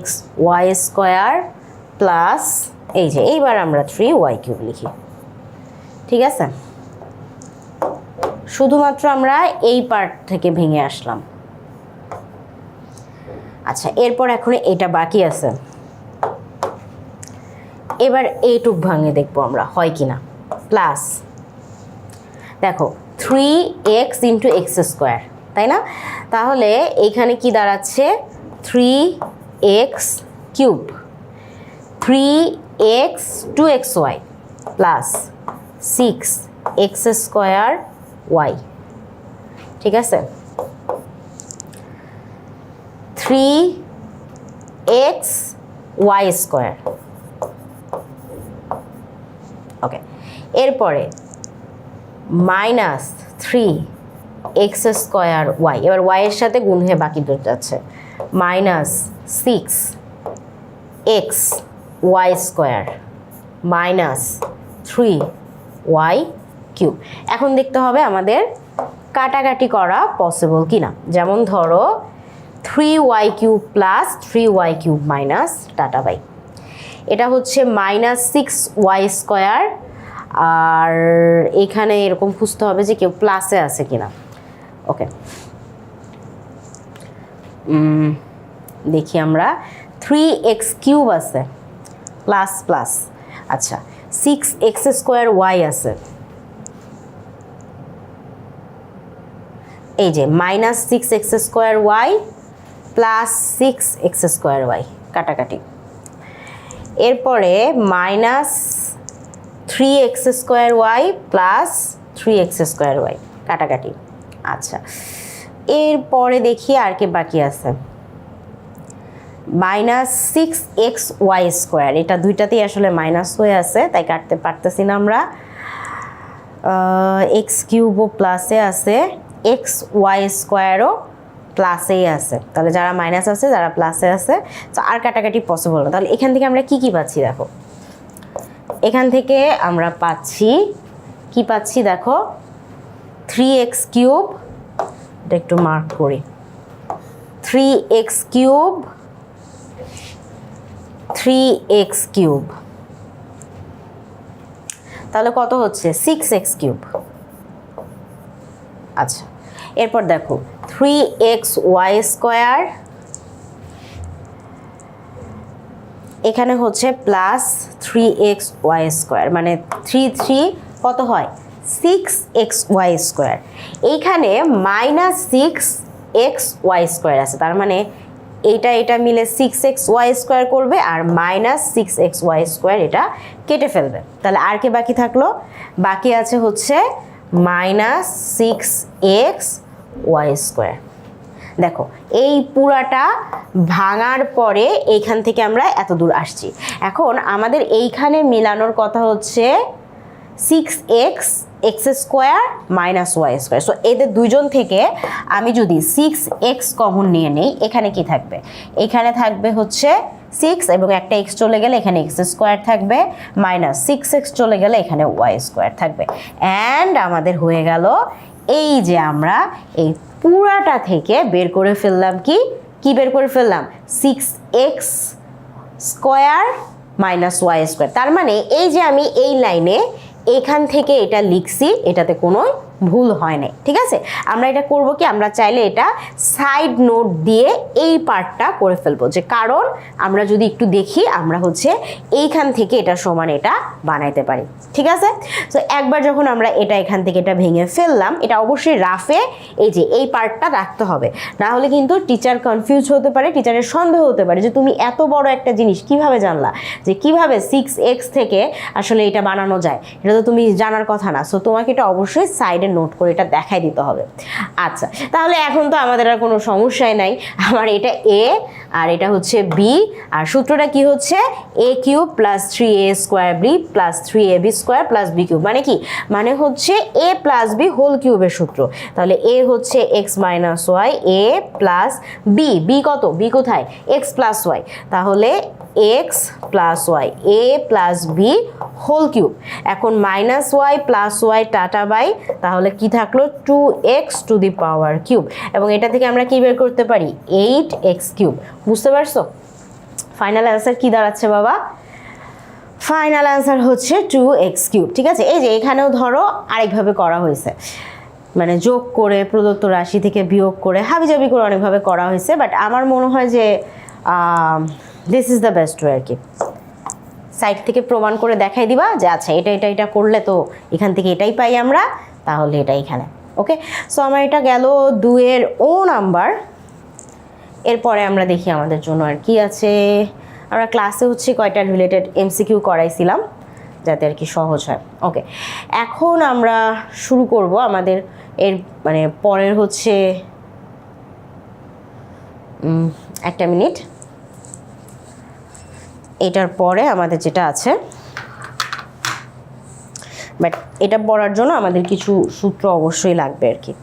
xy square plus এই যে এইবার আমরা 3y কিউব লিখি। ঠিক আছে, শুধুমাত্র আমরা এই পার্ট থেকে ভেঙে আসলাম। আচ্ছা এরপর এখন এটা বাকি আছে, এবার এইটুক ভাঙে দেখবো আমরা হয় কিনা। প্লাস দেখো 3x ইন্টু এক্স স্কোয়ার, তাই না? তাহলে এইখানে কি দাঁড়াচ্ছে 3x cube 3x 2xy plus 6x square Y. ঠিক আছে, 3xy স্কোয়ার। ওকে, এরপরে মাইনাস 3x স্কোয়ার ওয়াই, এবার ওয়াই এর সাথে গুণ হয়ে বাকি দুটো যাচ্ছে, minus 6xy square minus 3y cube. এখন দেখতে হবে আমাদের কাটাকাটি করা পসিবল কিনা, যেমন ধরো 3y cube plus 3y cube minus tata bye, এটা হচ্ছে মাইনাস 6y স্কোয়ার, আর এখানে এরকম খুঁজতে হবে যে কেউ প্লাসে আছে কিনা। ওকে, দেখি আমরা 3x কিউব আছে প্লাস প্লাস, আচ্ছা 6x² আছে, এই যে -6x² প্লাস 6x² কাটাকাটি, এরপরে -3x² প্লাস 3x² কাটাকাটি। আচ্ছা, এরপরে দেখি আর কি বাকি আছে, -6xy², এটা দুইটাতেই আসলে মাইনাস হয়ে আছে তাই কাটতে পারতেছি না আমরা। x³ প্লাসে আছে, xy² প্লাসেই আছে, তাহলে যারা মাইনাস আছে যারা প্লাসে আছে তো আর কাটাকাটি পসিবল না। তাহলে এখান থেকে আমরা কি কি পাচ্ছি দেখো, এখান থেকে আমরা পাচ্ছি কি পাচ্ছি দেখো, 3x³, এটা একটু মার্ক করি, 3x³ তাহলে কত হচ্ছে 6x³। আচ্ছা, এরপর দেখো 3xy², এখানে হচ্ছে প্লাস 3xy², মানে 3 কত হয় 6xy², এইখানে -6xy² আছে, তার মানে এটা মিলে 6xy² করবে আর -6xy² এটা কেটে ফেলবে। তাহলে আর কি বাকি থাকলো, বাকি আছে হচ্ছে -6xy²। দেখো এই পুরাটা ভাঙার পরে এইখান থেকে আমরা এত দূর আসছি। এখন আমাদের এইখানে মেলানোর কথা হচ্ছে 6x² -y²। সো এদের দুইজন থেকে আমি যদি 6x কমন নিয়ে নেই, এখানে কি থাকবে, এখানে থাকবে হচ্ছে 6 এবং একটা x চলে গেলে এখানে x² থাকবে, -6x চলে গেলে এখানে y² থাকবে। অ্যান্ড আমাদের হয়ে গেল এই যে আমরা এই পুরাটা থেকে বের করে ফেললাম কি বের করে ফেললাম 6x² -y²। তার মানে এই যে আমি এই লাইনে এখান থেকে এটা লিখছি, এটাতে কোনো ভুল হয় নাই, ঠিক আছে। আমরা এটা করব কি, আমরা চাইলে এটা সাইড নোট দিয়ে এই পার্টটা করে ফেলবো, যে কারণ আমরা যদি একটু দেখি আমরা হচ্ছে এইখান থেকে এটা সমান এটা বানাইতে পারি, ঠিক আছে। তো একবার যখন আমরা এটা এখান থেকে এটা ভেঙে ফেললাম, এটা অবশ্যই রাফে এই যে এই পার্টটা রাখতে হবে, না হলে কিন্তু টিচার কনফিউজ হতে পারে, টিচারের সন্দেহ হতে পারে যে তুমি এত বড় একটা জিনিস কিভাবে জানলা, যে কিভাবে 6x থেকে আসলে এটা বানানো যায়, এটা তো তুমি জানার কথা না। সো তোমাকে এটা অবশ্যই সাইডে নোট করে এটা দেখাই দিতে হবে। আচ্ছা, তাহলে এখন তো আমাদের আর কোনো সমস্যাই নাই, আমার এটা a আর এটা হচ্ছে b, আর সূত্রটা কি হচ্ছে a³ + 3a² b + 3ab² + b³ মানে কি, মানে হচ্ছে a + b হোল কিউবের সূত্র। তাহলে a হচ্ছে x - y, a + b, b কত, b কোথায় x + y, তাহলে x + y, a + b whole cube. এখন -y + y টাটা বাই, তাহলে কি থাকলো 2x⁻³ এবং এটা থেকে আমরা কি বের করতে পারি 8x³। বুঝতে পারছো ফাইনাল অ্যান্সার কি দাঁড়াচ্ছে বাবা, ফাইনাল অ্যান্সার হচ্ছে 2x³, ঠিক আছে। এই যে এখানেও ধরো আরেকভাবে করা হয়েছে, মানে যোগ করে প্রদত্ত রাশি থেকে বিয়োগ করে হাবিজাবি করে অনেকভাবে করা হয়েছে, বাট আমার মনে হয় যে this is the best way আর কি। সাইড থেকে প্রমাণ করে দেখাই দিবা যে আচ্ছা এটা করলে তো এখান থেকে এটাই পাই আমরা, তাহলে এটা এখানে ওকে। সো আমার এটা গেল 2-এর ও নাম্বার। এরপরে আমরা দেখি আমাদের জন্য আর কি আছে। আমরা ক্লাসে হচ্ছে কয়টা রিলেটেড এমসিকিউ করাইছিলাম যাতে আর কি সহজ হয়। ওকে, এখন আমরা শুরু করব আমাদের এর মানে পরের হচ্ছে একটা মিনিট, এটার পরে আমাদের যেটা আছে, বাট এটা পড়ার জন্য আমাদের কিছু সূত্র অবশ্যই লাগবে আর কি।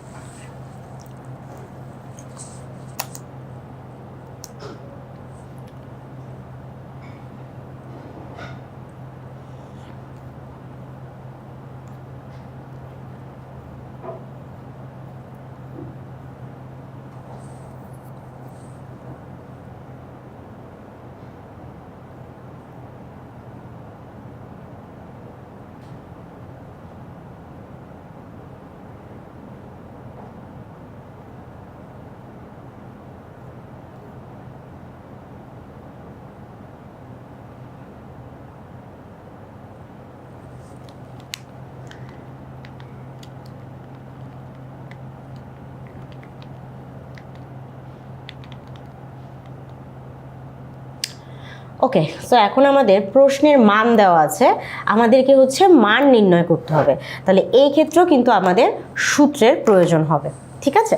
ওকে, সো এখন আমাদের প্রশ্নের মান দেওয়া আছে, আমাদেরকে হচ্ছে মান নির্ণয় করতে হবে। তাহলে এই ক্ষেত্রেও কিন্তু আমাদের সূত্রের প্রয়োজন হবে, ঠিক আছে?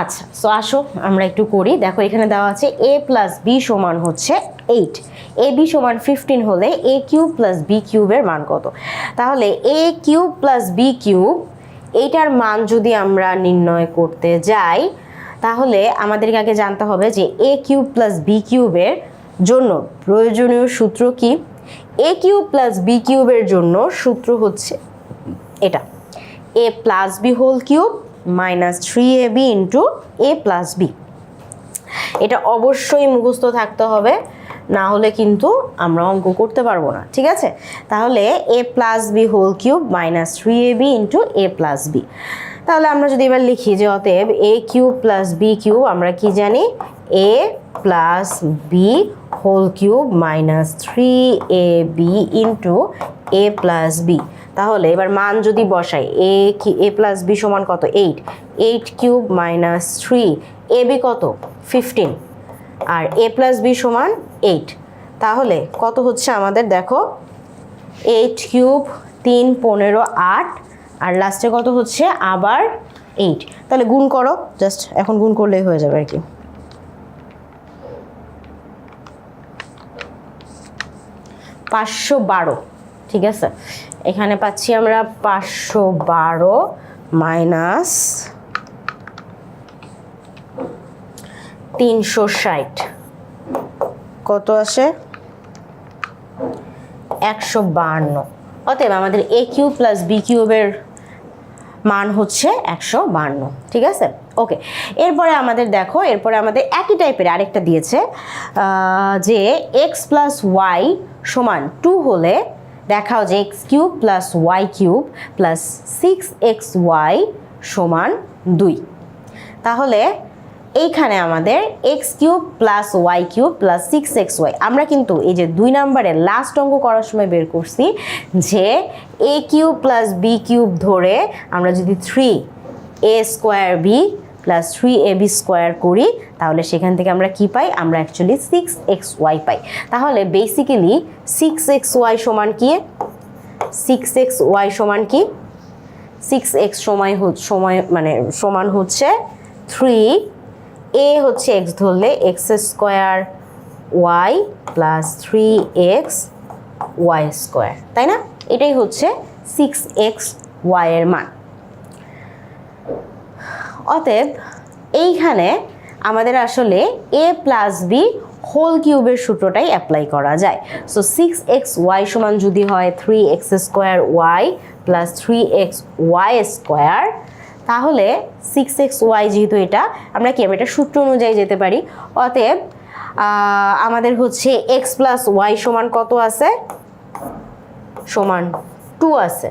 আচ্ছা, সো আসো আমরা একটু করি। দেখো এখানে দেওয়া আছে a প্লাস বি সমান হচ্ছে 8, এ বি সমান 15 হলে এ কিউব প্লাস বি কিউবের মান কত? তাহলে a cube plus b cube এইটার মান যদি আমরা নির্ণয় করতে যাই, তাহলে আমাদেরকে আগে জানতে হবে যে এ কিউব প্লাস বি কিউবের জন্য প্রয়োজনীয় সূত্র কি। এ কিউব প্লাস বি কিউবের জন্য সূত্র হচ্ছে এটা, a plus b whole cube minus 3ab into a plus b. এটা অবশ্যই মুখস্থ থাকতে হবে, না হলে কিন্তু আমরা অঙ্ক করতে পারবো না, ঠিক আছে? তাহলে a plus b whole cube minus 3ab into a plus b. তাহলে আমরা যদি এবার লিখি যে অতএব a cube plus b cube আমরা কি জানি, a plus b whole cube minus 3ab into a plus b. তাহলে এবার মান যদি বসাই, এ প্লাস বি সমান কত? 8 কিউব মাইনাস 3, এ বি কত? 15, আর এ প্লাস বি সমান 8। তাহলে কত হচ্ছে আমাদের? দেখো 8 কিউব 3 15 8, আর লাস্টে কত হচ্ছে? আবার 8। তাহলে গুণ করো, জাস্ট এখন গুণ করলেই হয়ে যাবে আর কি। 512, ঠিক আছে? এখানে পাচ্ছি আমরা 512 মাইনাস 360 কত আসে? 152। অতএব আমাদের এ কিউব প্লাস বি কিউবের মান হচ্ছে 152, ঠিক আছে? ওকে, এরপরে আমাদের দেখো, এরপরে আমাদের একই টাইপের আরেকটা দিয়েছে যে এক্স প্লাস ওয়াই সমান 2 হলে দেখাও যে x cube plus y cube plus 6xy সমান 2। তাহলে এইখানে আমাদের x cube plus y cube plus 6xy, আমরা কিন্তু এই যে 2 নম্বরের লাস্ট অঙ্ক করার সময় বের করছি যে এ কিউব প্লাস বি কিউব ধরে আমরা যদি 3a square b plus 3ab square করি, তাহলে সেখান থেকে আমরা কি পাই? আমরা অ্যাকচুয়ালি 6xy পাই। তাহলে বেসিক্যালি 6xy সমান কি? 6xy সমান কি? 6x সমান হচ্ছে 3, এ হচ্ছে x ধরলে x square y plus 3x y square, তাই না? এটাই হচ্ছে 6xy এর মান। অতএব এইখানে আমাদের আসলে এ প্লাস বি হোল কিউবের সূত্রটাই অ্যাপ্লাই করা যায়। সো 6xy সমান যদি হয় 3x square y plus 3xy square, তাহলে 6xy যেহেতু এটা আমরা কি এটা সূত্র অনুযায়ী যেতে পারি। অতএব আমাদের হচ্ছে x প্লাস ওয়াই সমান কত আছে? সমান 2 আছে,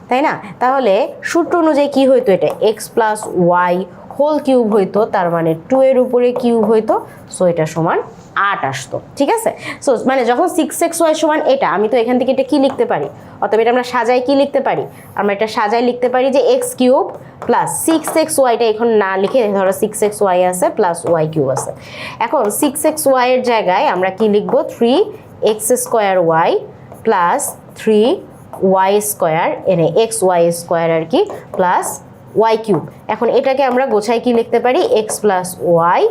তাই না? তাহলে সূত্র অনুযায়ী কি হইতো? এটা x plus y whole cube হইতো, তার মানে 2 এর উপরে কিউব হইতো, সো এটা সমান 8 আসতো, ঠিক আছে? সো মানে যখন 6xy সমান এটা, আমি তো এখান থেকে এটা কি লিখতে পারি? অতএব এটা আমরা সাজাই কি লিখতে পারি? আমরা এটা সাজাই লিখতে পারি যে x কিউব প্লাস 6xyটা এখন না লিখে ধরো 6xy আছে প্লাস y কিউব আছে। এখন 6xy এর জায়গায় আমরা কি লিখবো? 3x square y plus 3y square, এনে xy স্কোয়ার আর কি, প্লাস y কিউব। এখন এটাকে আমরা গোছাই কি লিখতে পারি? x plus y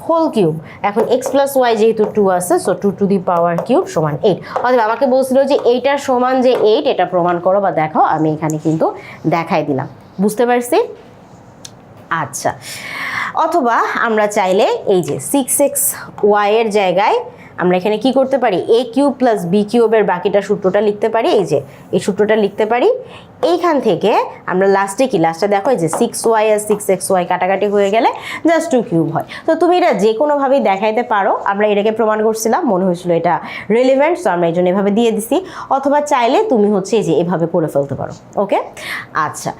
whole cube. এখন x প্লাস ওয়াই যেহেতু 2 আছে, so 2 to the power cube সমান 8। অতএব আমাকে বলছিল যে এইটার সমান যে 8, এটা প্রমাণ করো বা দেখাও। আমি এখানে কিন্তু দেখাই দিলাম, বুঝতে পারছি? আচ্ছা, অথবা আমরা চাইলে এই যে 6xy এর জায়গায় আমরা এখানে কি করতে পারি? এ কিউব প্লাস বি কিউবের বাকিটা সূত্রটা লিখতে পারি, এই যে এই সূত্রটা লিখতে পারি। এইখান থেকে আমরা লাস্টে কি? লাস্টে দেখো এই যে 6y আর 6xy কাটাকাটি হয়ে গেলে জাস্ট 2 কিউব হয়। তো তুমি এটা যে কোনোভাবেই দেখাইতে পারো, আমরা এটাকে প্রমাণ করছিলাম, মনে হয়েছিল এটা রিলেভেন্ট, সো আমরা এই জন্য এভাবে দিয়ে দিছি। অথবা চাইলে তুমি হচ্ছে এই যে এভাবে করে ফেলতে পারো, ওকে? আচ্ছা,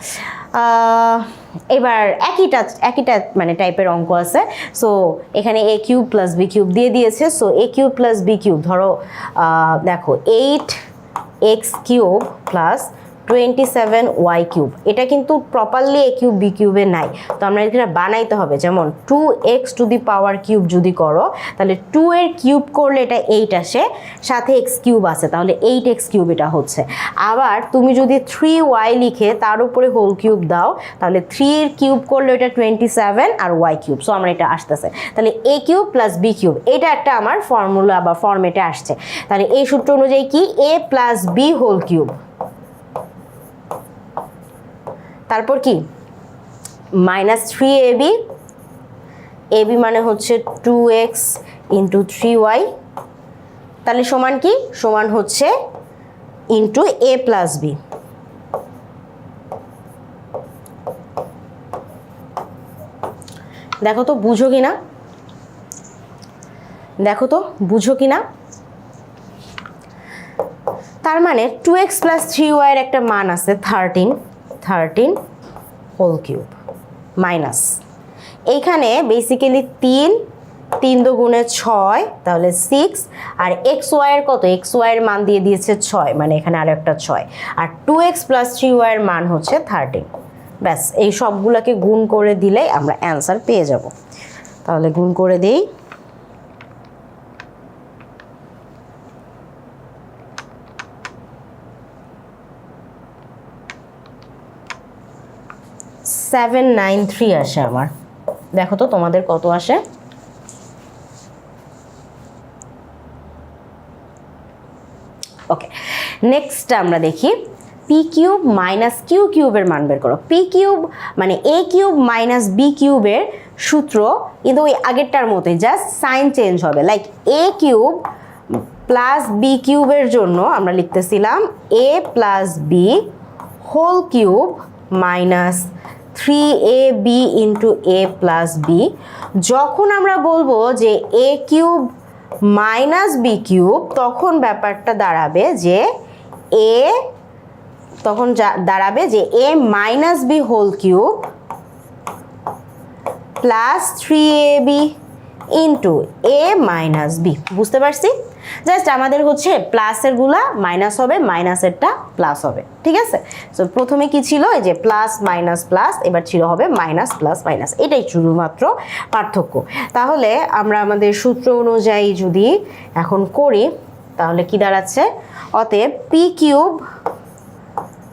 এবার একইটা মানে টাইপের অঙ্ক আছে। সো এখানে এ কিউব প্লাস বি কিউব দিয়ে দিয়েছে। সো এ কিউব প্লাস বি কিউব ধরো দেখো 8x কিউব প্লাস 27y³ এটা কিন্তু প্রপারলি a কিউব b কিউবে নাই, তো আমরা এটা বানাইতে হবে। যেমন 2x⁻³ যদি করো তাহলে 2 এর কিউব করলে এটা 8 আসে, সাথে x³ আছে, তাহলে 8x³ এটা হচ্ছে। আবার তুমি যদি 3y লিখে তার উপরে হোল কিউব দাও তাহলে 3 এর কিউব করলে এটা 27 আর y³। সো আমরা এটা আসতেছে, তাহলে a³ + b³ এটা একটা আমার ফর্মুলা বা ফর্মেটে আসছে। তাহলে এই সূত্র অনুযায়ী কি a + b হোল কিউব, তারপর কি -3ab, ab মানে হচ্ছে 2x × 3y, তাহলে সমান কি সমান হচ্ছে ইন্টু a + b। দেখো তো বুঝো কিনা, দেখো তো বুঝো কিনা। তার মানে 2x + 3y এর একটা মান আছে 13 হোল কিউব মাইনাস এইখানে বেসিক্যালি 3 দুগুণে 6, তাহলে 6, আর xy এর কত, xy এর মান দিয়ে দিয়েছে 6, মানে এখানে আরো একটা 6, আর 2x + 3y এর মান হচ্ছে 13। ব্যাস এই সবগুলোকে গুণ করে দিলেই আমরা অ্যান্সার পেয়ে যাব। তাহলে গুণ করে দিই, $793 আসে আমার। দেখো তো তোমাদের কত আসে। ওকে, নেক্সট আমরা দেখি p³ - q³ এর মান বের করো। p³ মানে a³ - b³ এর সূত্র কিন্তু ওই আগেরটার মতোই, জাস্ট সাইন চেঞ্জ হবে। লাইক a³ + b³ এর জন্য আমরা লিখতেছিলাম a + b whole cube minus 3ab × a + b। যখন আমরা বলবো যে a³ - b³ তখন ব্যাপারটা দাঁড়াবে যে a - b whole cube plus 3ab × a - b। বুঝতে পারছি? জাস্ট আমাদের হচ্ছে প্লাসের গুলা মাইনাস হবে, মাইনাসেরটা প্লাস হবে, ঠিক আছে? সো প্রথমে কি ছিল, এই যে প্লাস মাইনাস প্লাস, এবার ছিল হবে মাইনাস প্লাস মাইনাস, এটাই শুধুমাত্র পার্থক্য। তাহলে আমরা আমাদের সূত্র অনুযায়ী যদি এখন করি তাহলে কি দাঁড়াচ্ছে, অতএব p³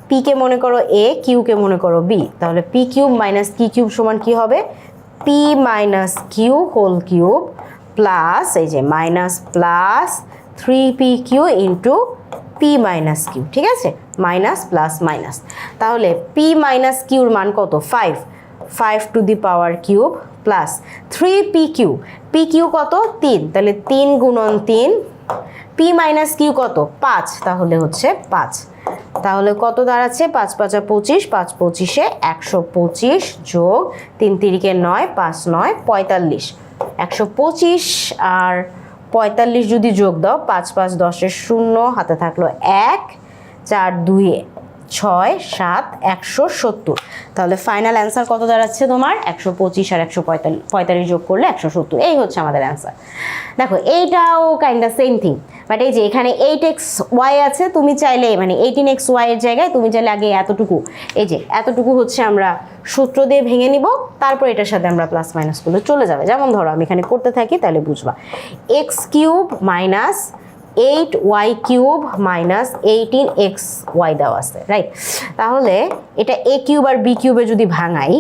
p কে মনে করো a, q কে মনে করো b, তাহলে p³ - q³ সমান কি হবে, p - q whole cube plus এই যে minus plus 3pq × p - q, ঠিক আছে? মাইনাস প্লাস মাইনাস, তাহলে p - q এর মান কত, 5 প্লাস 3pq, pq কত 3, তাহলে 3 × 3, p - q কত 5, তাহলে হচ্ছে 5। তাহলে কত দাঁড়াচ্ছে, 5 × 5 = 25, 5 × 25 = 125 যোগ 3 × 3 = 9, 5 × 9 = 45। 125 আর 45 যদি যোগ দাও, 5 × 5 = 10, 0 হাতে থাকলো 1, 4 × 2 = 6, 7 170। তাহলে ফাইনাল অ্যান্সার কত দাঁড়াচ্ছে তোমার, 125 আর 145 যোগ করলে 170। এই হচ্ছে আমাদের অ্যান্সার। দেখো এইটাও kind of same thing, but এই যে এখানে 8xy আছে, তুমি চাইলে মানে 18xy এর জায়গায় তুমি চাইলে আগে এতটুকু, এই যে এতটুকু হচ্ছে আমরা সূত্র দিয়ে ভেঙে নিব, তারপর এটার সাথে আমরা প্লাস মাইনাসগুলো চলে যাবে। যেমন ধরো আমি এখানে করতে থাকি তাহলে বুঝবা, x³ - 8y³ - 18xy দেওয়া আছে, রাইট? তাহলে এটা a³ আর b³ এ যদি ভাঙাই,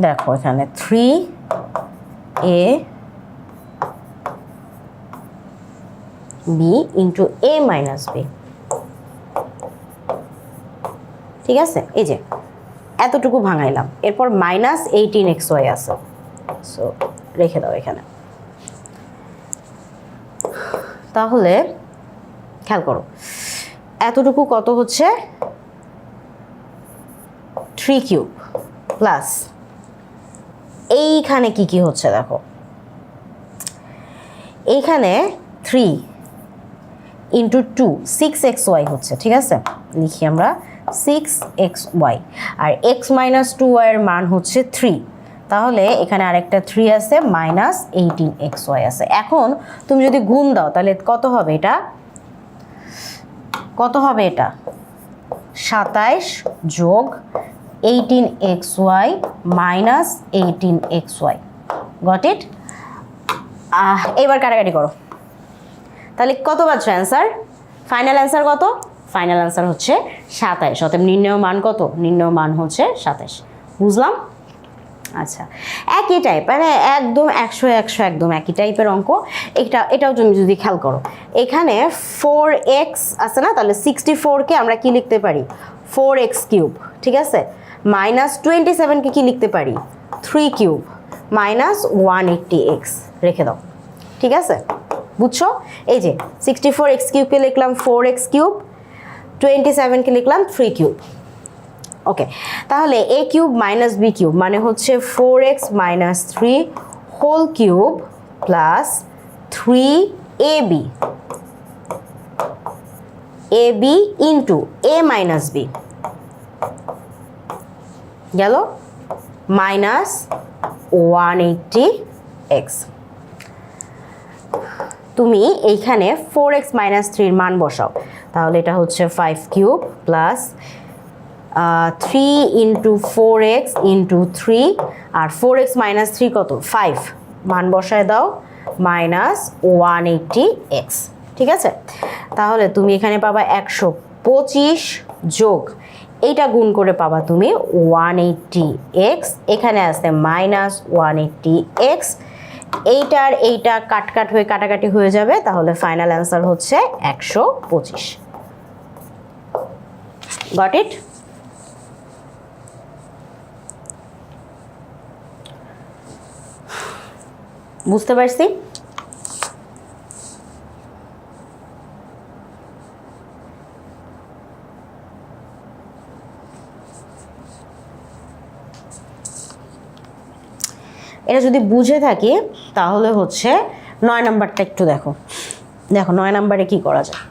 দেখো এখানে 3ab × a - b, ঠিক আছে? এই যে এতটুকু ভাঙাইলাম, এরপর -18xy আছে, সো রেখে দাও এখানে। তাহলে খেয়াল করো এতটুকু কত হচ্ছে, 3³ প্লাস এইখানে কি কি হচ্ছে দেখো, এইখানে 3 ইন্টু 2 6xy হচ্ছে, ঠিক আছে, লিখি আমরা 6xy, আর x মাইনাস 2y এর মান হচ্ছে 3, তাহলে এখানে আরেকটা 3 আছে, মাইনাস 18xy আছে। এখন তুমি যদি গুণ দাও তাহলে কত হবে এটা, কত হবে এটা, 27 যোগ 18xy minus 18xy, got it. এবার কাটাকাটি করো, তাহলে কত পাচ্ছ অ্যান্সার, ফাইনাল অ্যান্সার কত, ফাইনাল অ্যান্সার হচ্ছে 27, অতএব নির্ণয় মান কত, নির্ণয় মান হচ্ছে 27, বুঝলাম। আচ্ছা, একই টাইপ, মানে একদম 100 একদম একই টাইপের অঙ্ক। এটাও তুমি যদি খেয়াল করো, এখানে 4x আছে না, তাহলে 64কে আমরা কি লিখতে পারি, 4x কিউব, ঠিক আছে, মাইনাস 27কে কি লিখতে পারি, 3 কিউব, মাইনাস 180x রেখে দাও, ঠিক আছে, বুঝছো। এই যে 64x কিউবকে লিখলাম 4x কিউব, 27কে লিখলাম 3 কিউব, ওকে। তাহলে a cube minus b cube মানে হচ্ছে 4x minus 3 whole cube plus 3ab into a minus b গেল, মাইনাস 180x। তুমি এইখানে 4x মাইনাস 3 মান বসাও, তাহলে এটা হচ্ছে 5 cube plus 3 into 4x into 3, আর 4x মাইনাস 3 কত, 5, মান বসায় দাও, মাইনাস 180x, ঠিক আছে। তাহলে তুমি এখানে পাবা 125 যোগ এইটা গুণ করে পাবা তুমি 180x, এখানে আছে মাইনাস 180x, এইটার এইটা কাট হয়ে কাটাকাটি হয়ে যাবে, তাহলে ফাইনাল অ্যান্সার হচ্ছে 125, গট ইট। বুঝতে পারছি, এটা যদি বুঝে থাকি তাহলে হচ্ছে 9 নাম্বারটা একটু দেখো, 9 নাম্বারে কি করা যায়।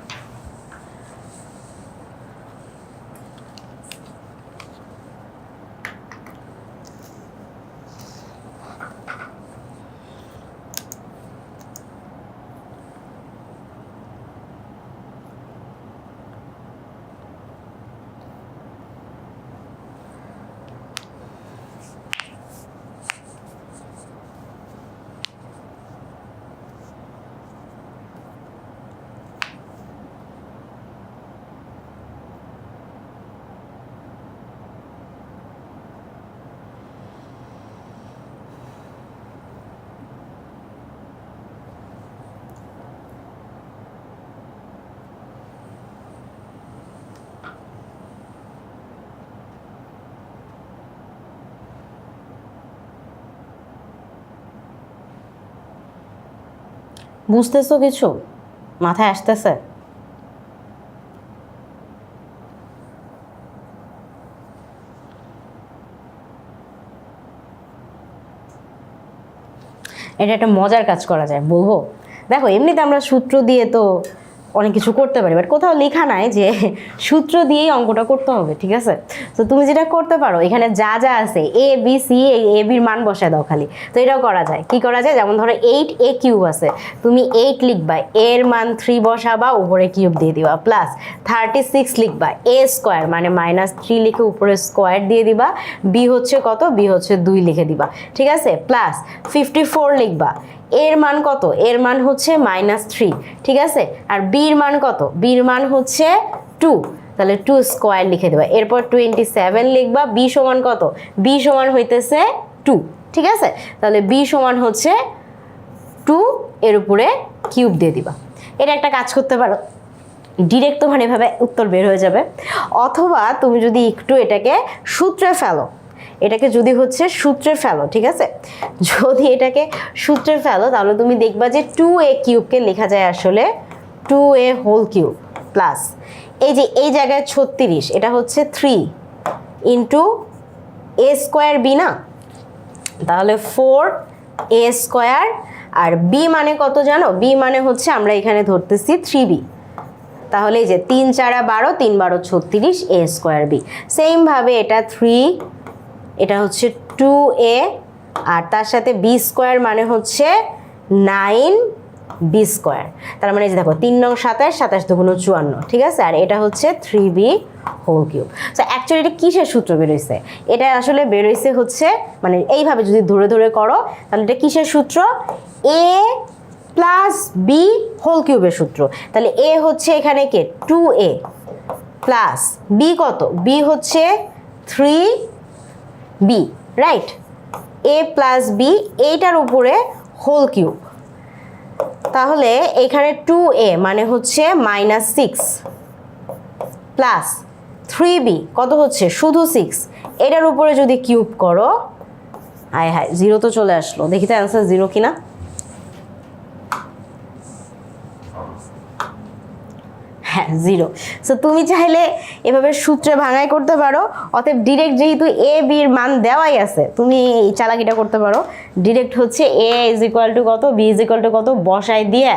বুঝতেছো কিছু, মাথায় আসতেছে? এটা একটা মজার কাজ করা যায়, বলবো। দেখো এমনিতে আমরা সূত্র দিয়ে তো অনেক কিছু করতে পারি, বাট কোথাও লেখা নাই যে সূত্র দিয়েই অঙ্কটা করতে হবে, ঠিক আছে। তো তুমি যেটা করতে পারো, এখানে যা যা আছে এ বি সি, এই এ বির মান বসায় দাও খালি, তো এটাও করা যায়। কি করা যায়, যেমন ধরো 8a কিউব আছে, তুমি 8 লিখবা, এর মান 3 বসাবা, উপরে কিউব দিয়ে দিবা, প্লাস 36 লিখবা, a স্কোয়ার মানে মাইনাস 3 লিখে উপরে স্কোয়ার দিয়ে দিবা, বি হচ্ছে কত, বি হচ্ছে 2 লিখে দিবা, ঠিক আছে, প্লাস 54 লিখবা, এর মান কত, এর মান হচ্ছে -3, ঠিক আছে, আর বির মান কত, বির মান হচ্ছে 2, তাহলে 2 স্কোয়ার লিখে দেবা, এরপর 27 লিখবা, বি সমান কত, বি সমান হইতেছে 2, ঠিক আছে, তাহলে বি সমান হচ্ছে 2, এর উপরে কিউব দিয়ে দিবা। এটা একটা কাজ করতে পারো, ডিরেক্ট তোমার এভাবে উত্তর বের হয়ে যাবে। অথবা তুমি যদি একটু এটাকে সূত্রে ফেলো, এটাকে যদি হচ্ছে সূত্রে ফেলো, ঠিক আছে, যদি এটাকে সূত্রে ফেলো তাহলে তুমি দেখবা যে 2a কিউবকে লেখা যায় আসলে 2a হোল কিউব প্লাস এই যে এই জায়গায় 36, এটা হচ্ছে 3 ইন্টু a স্কোয়ার বি না, তাহলে 4a স্কোয়ার, আর b মানে কত জানো? b মানে হচ্ছে আমরা এখানে ধরতেছি 3b, তাহলে এই যে 3 4 12, 3 12 36, a স্কোয়ার b। সেমভাবে এটা 3, এটা হচ্ছে 2a, আর তার সাথে b স্কোয়ার মানে হচ্ছে 9b স্কোয়ার। তার মানে যে দেখো 3 9 27, 27 2 54, ঠিক আছে। আর এটা হচ্ছে 3b whole cube. So actually এটা কিসের সূত্র বেরোইছে? এটা আসলে বেরোইছে হচ্ছে মানে এইভাবে যদি ধরে ধরে করো তাহলে এটা কিসের সূত্র? a প্লাস বি হোল কিউবের সূত্র। তাহলে এ হচ্ছে এখানে কে 2a প্লাস বি কত? বি হচ্ছে 3b, right? a plus B এইটার উপরে হোল কিউব, তাহলে এখানে 2a মানে হচ্ছে -6 প্লাস 3b কত হচ্ছে? শুধু 6, এটার উপরে যদি কিউব করো, হায় হায় 0 তো চলে আসলো, দেখি তো অ্যান্সার 0 কিনা। হ্যাঁ 0। সো তুমি চাইলে এভাবে সূত্রে ভাঙাই করতে পারো, অতএব ডিরেক্ট যেহেতু এ বির মান দেওয়াই আছে তুমি এই চালাকিটা করতে পারো। ডিরেক্ট হচ্ছে a = কত, b = কত বসায় দিয়ে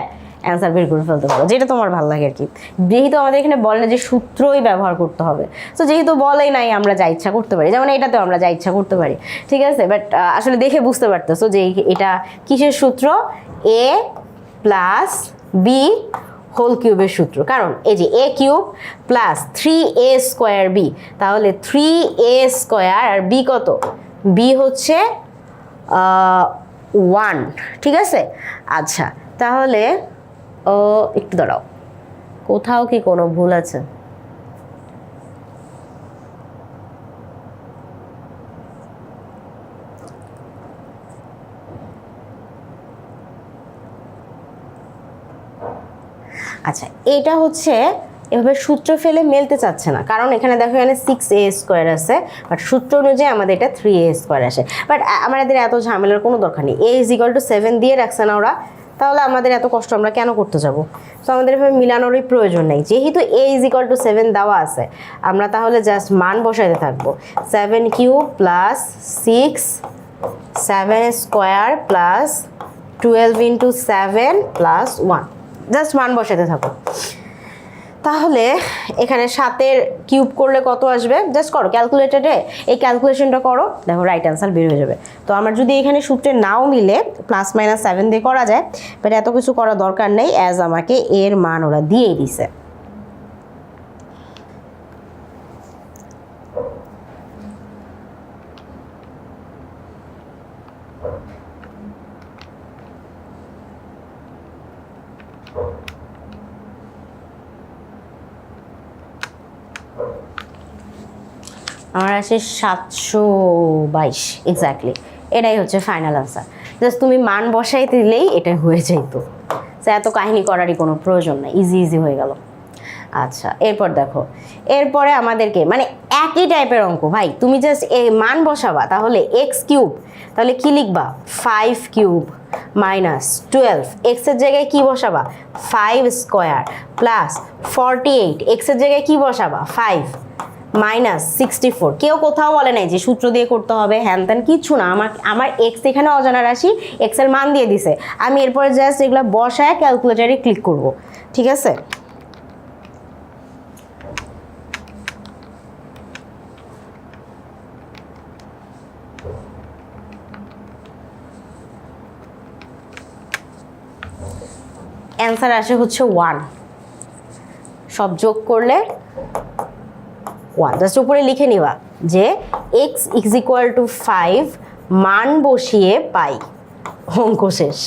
অ্যান্সার বের করে ফেলতে পারো, যেটা তোমার ভালো লাগে আর কি। যেহেতু আমাদের এখানে বলে না যে সূত্রই ব্যবহার করতে হবে, সো যেহেতু বলেই নাই আমরা যা ইচ্ছা করতে পারি, যেমন এটাতেও আমরা যা ইচ্ছা করতে পারি, ঠিক আছে। বাট আসলে দেখে বুঝতে পারতেছো যে এটা কিসের সূত্র? a প্লাস বি হোল কিউবের সূত্র। কারণ এই যে a cube plus 3a square b, তাহলে 3a স্কোয়ার আর b কত? b হচ্ছে 1, ঠিক আছে। আচ্ছা তাহলে একটু দাঁড়াও, কোথাও কি কোনো ভুল আছে? আচ্ছা এটা হচ্ছে এভাবে সূত্র ফেলে মেলতে চাচ্ছে না, কারণ এখানে দেখো এখানে 6a স্কোয়ার আছে, বাট সূত্র অনুযায়ী আমাদের এটা 3a স্কোয়ার আসে। বাট আমাদের এত ঝামেলার কোনো দরকার নেই, a = 7 দিয়ে রাখছে না ওরা, তাহলে আমাদের এত কষ্ট আমরা কেন করতে যাব? তো আমাদের এভাবে মিলানোরই প্রয়োজন নেই, যেহেতু a = 7 দেওয়া আছে, আমরা তাহলে জাস্ট মান বসাইতে থাকবো। 7 cube plus 6, 7 square plus 12 × 7 plus 1, just মান বসাতে থাকো। তাহলে এখানে 7-এর কিউব করলে কত আসবে? জাস্ট করো ক্যালকুলেটরে, এই ক্যালকুলেশনটা করো, দেখো রাইট অ্যান্সার বের হয়ে যাবে। তো আমার যদি এখানে সূত্রে নাও মিলে +-7 দিয়ে করা যায়, বাট এত কিছু করা দরকার নেই, অ্যাজ আমাকে এর মান ওরা দিয়েই দিছে। আমার আসে 722 এক্স্যাক্টলি, এটাই হচ্ছে ফাইনাল আনসার। জাস্ট তুমি মান বসাইতে দিলেই এটা হয়ে যাইতো, এত কাহিনী করারই কোনো প্রয়োজন নাই, ইজি ইজি হয়ে গেল। আচ্ছা এরপর দেখো, এরপরে আমাদেরকে মানে একই টাইপের অঙ্ক ভাই, তুমি জাস্ট এই মান বসাবা, তাহলে এক্স কিউব, তাহলে কি লিখবা? 5 কিউব -12, এক্সের জায়গায় কি বসাবা? 5 স্কোয়ার প্লাস 48, এক্সের জায়গায় কি বসাবা? 5 -64। কেউ কোথাও বলে নাই যে সূত্র দিয়ে করতে হবে, হ্যান ত্যান কিচ্ছু না। আমার এক্স এখানে অজানা রাশি, এক্সের মান দিয়ে দিছে, আমি এরপরে জাস্ট এগুলো বসায় ক্যালকুলেটারে ক্লিক করব, ঠিক আছে। অ্যান্সার আসে হচ্ছে 1, সব যোগ করলে 1, জাস্ট উপরে লিখে নিবা যে x = 5, মান বসিয়ে পাই, অঙ্ক শেষ।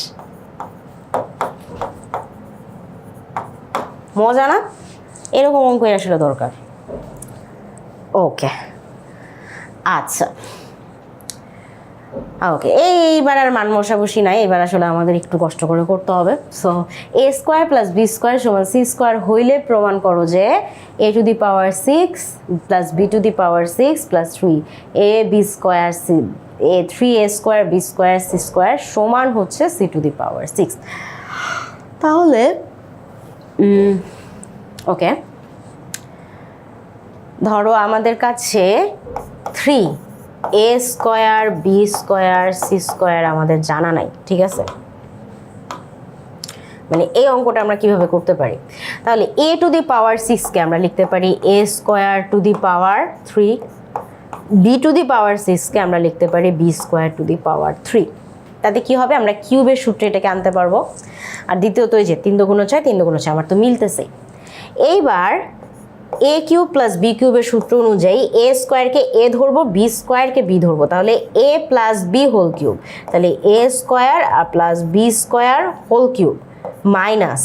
মজা না? এরকম অঙ্কই আসলে দরকার। ওকে আচ্ছা ওকে, এইবার আর মান বসাবসি নাই, এবার আসলে আমাদের একটু কষ্ট করে করতে হবে। সো a² + b² = c² হইলে প্রমাণ করো যে a⁻6 + b⁻6 + 3 ab² a3a² b² c² সমান হচ্ছে c⁻6। তাহলে ওকে, ধরো আমাদের কাছে 3 a square b square c square আমাদের জানা নাই, ঠিক আছে? মানে এই অঙ্কটা আমরা কিভাবে করতে পারি? তাহলে এ টু দি পাওয়ার 6কে আমরা লিখতে পারি a square to the power 3, b to the power 6কে আমরা লিখতে পারি b square to the power 3। তাতে কি হবে? আমরা কিউবের সূত্রে এটাকে আনতে পারবো। আর দ্বিতীয়ত এই যে 3 দুগুণ 6, 3 দুগুণ 6 আমার তো মিলতেছে। এইবার এ কিউব প্লাস বি কিউবের সূত্র অনুযায়ী এ স্কোয়ারকে এ ধরবো, বি স্কোয়ারকে বি ধরবো, তাহলে a plus b whole cube, তাহলে এ স্কোয়ার আর plus b square whole cube minus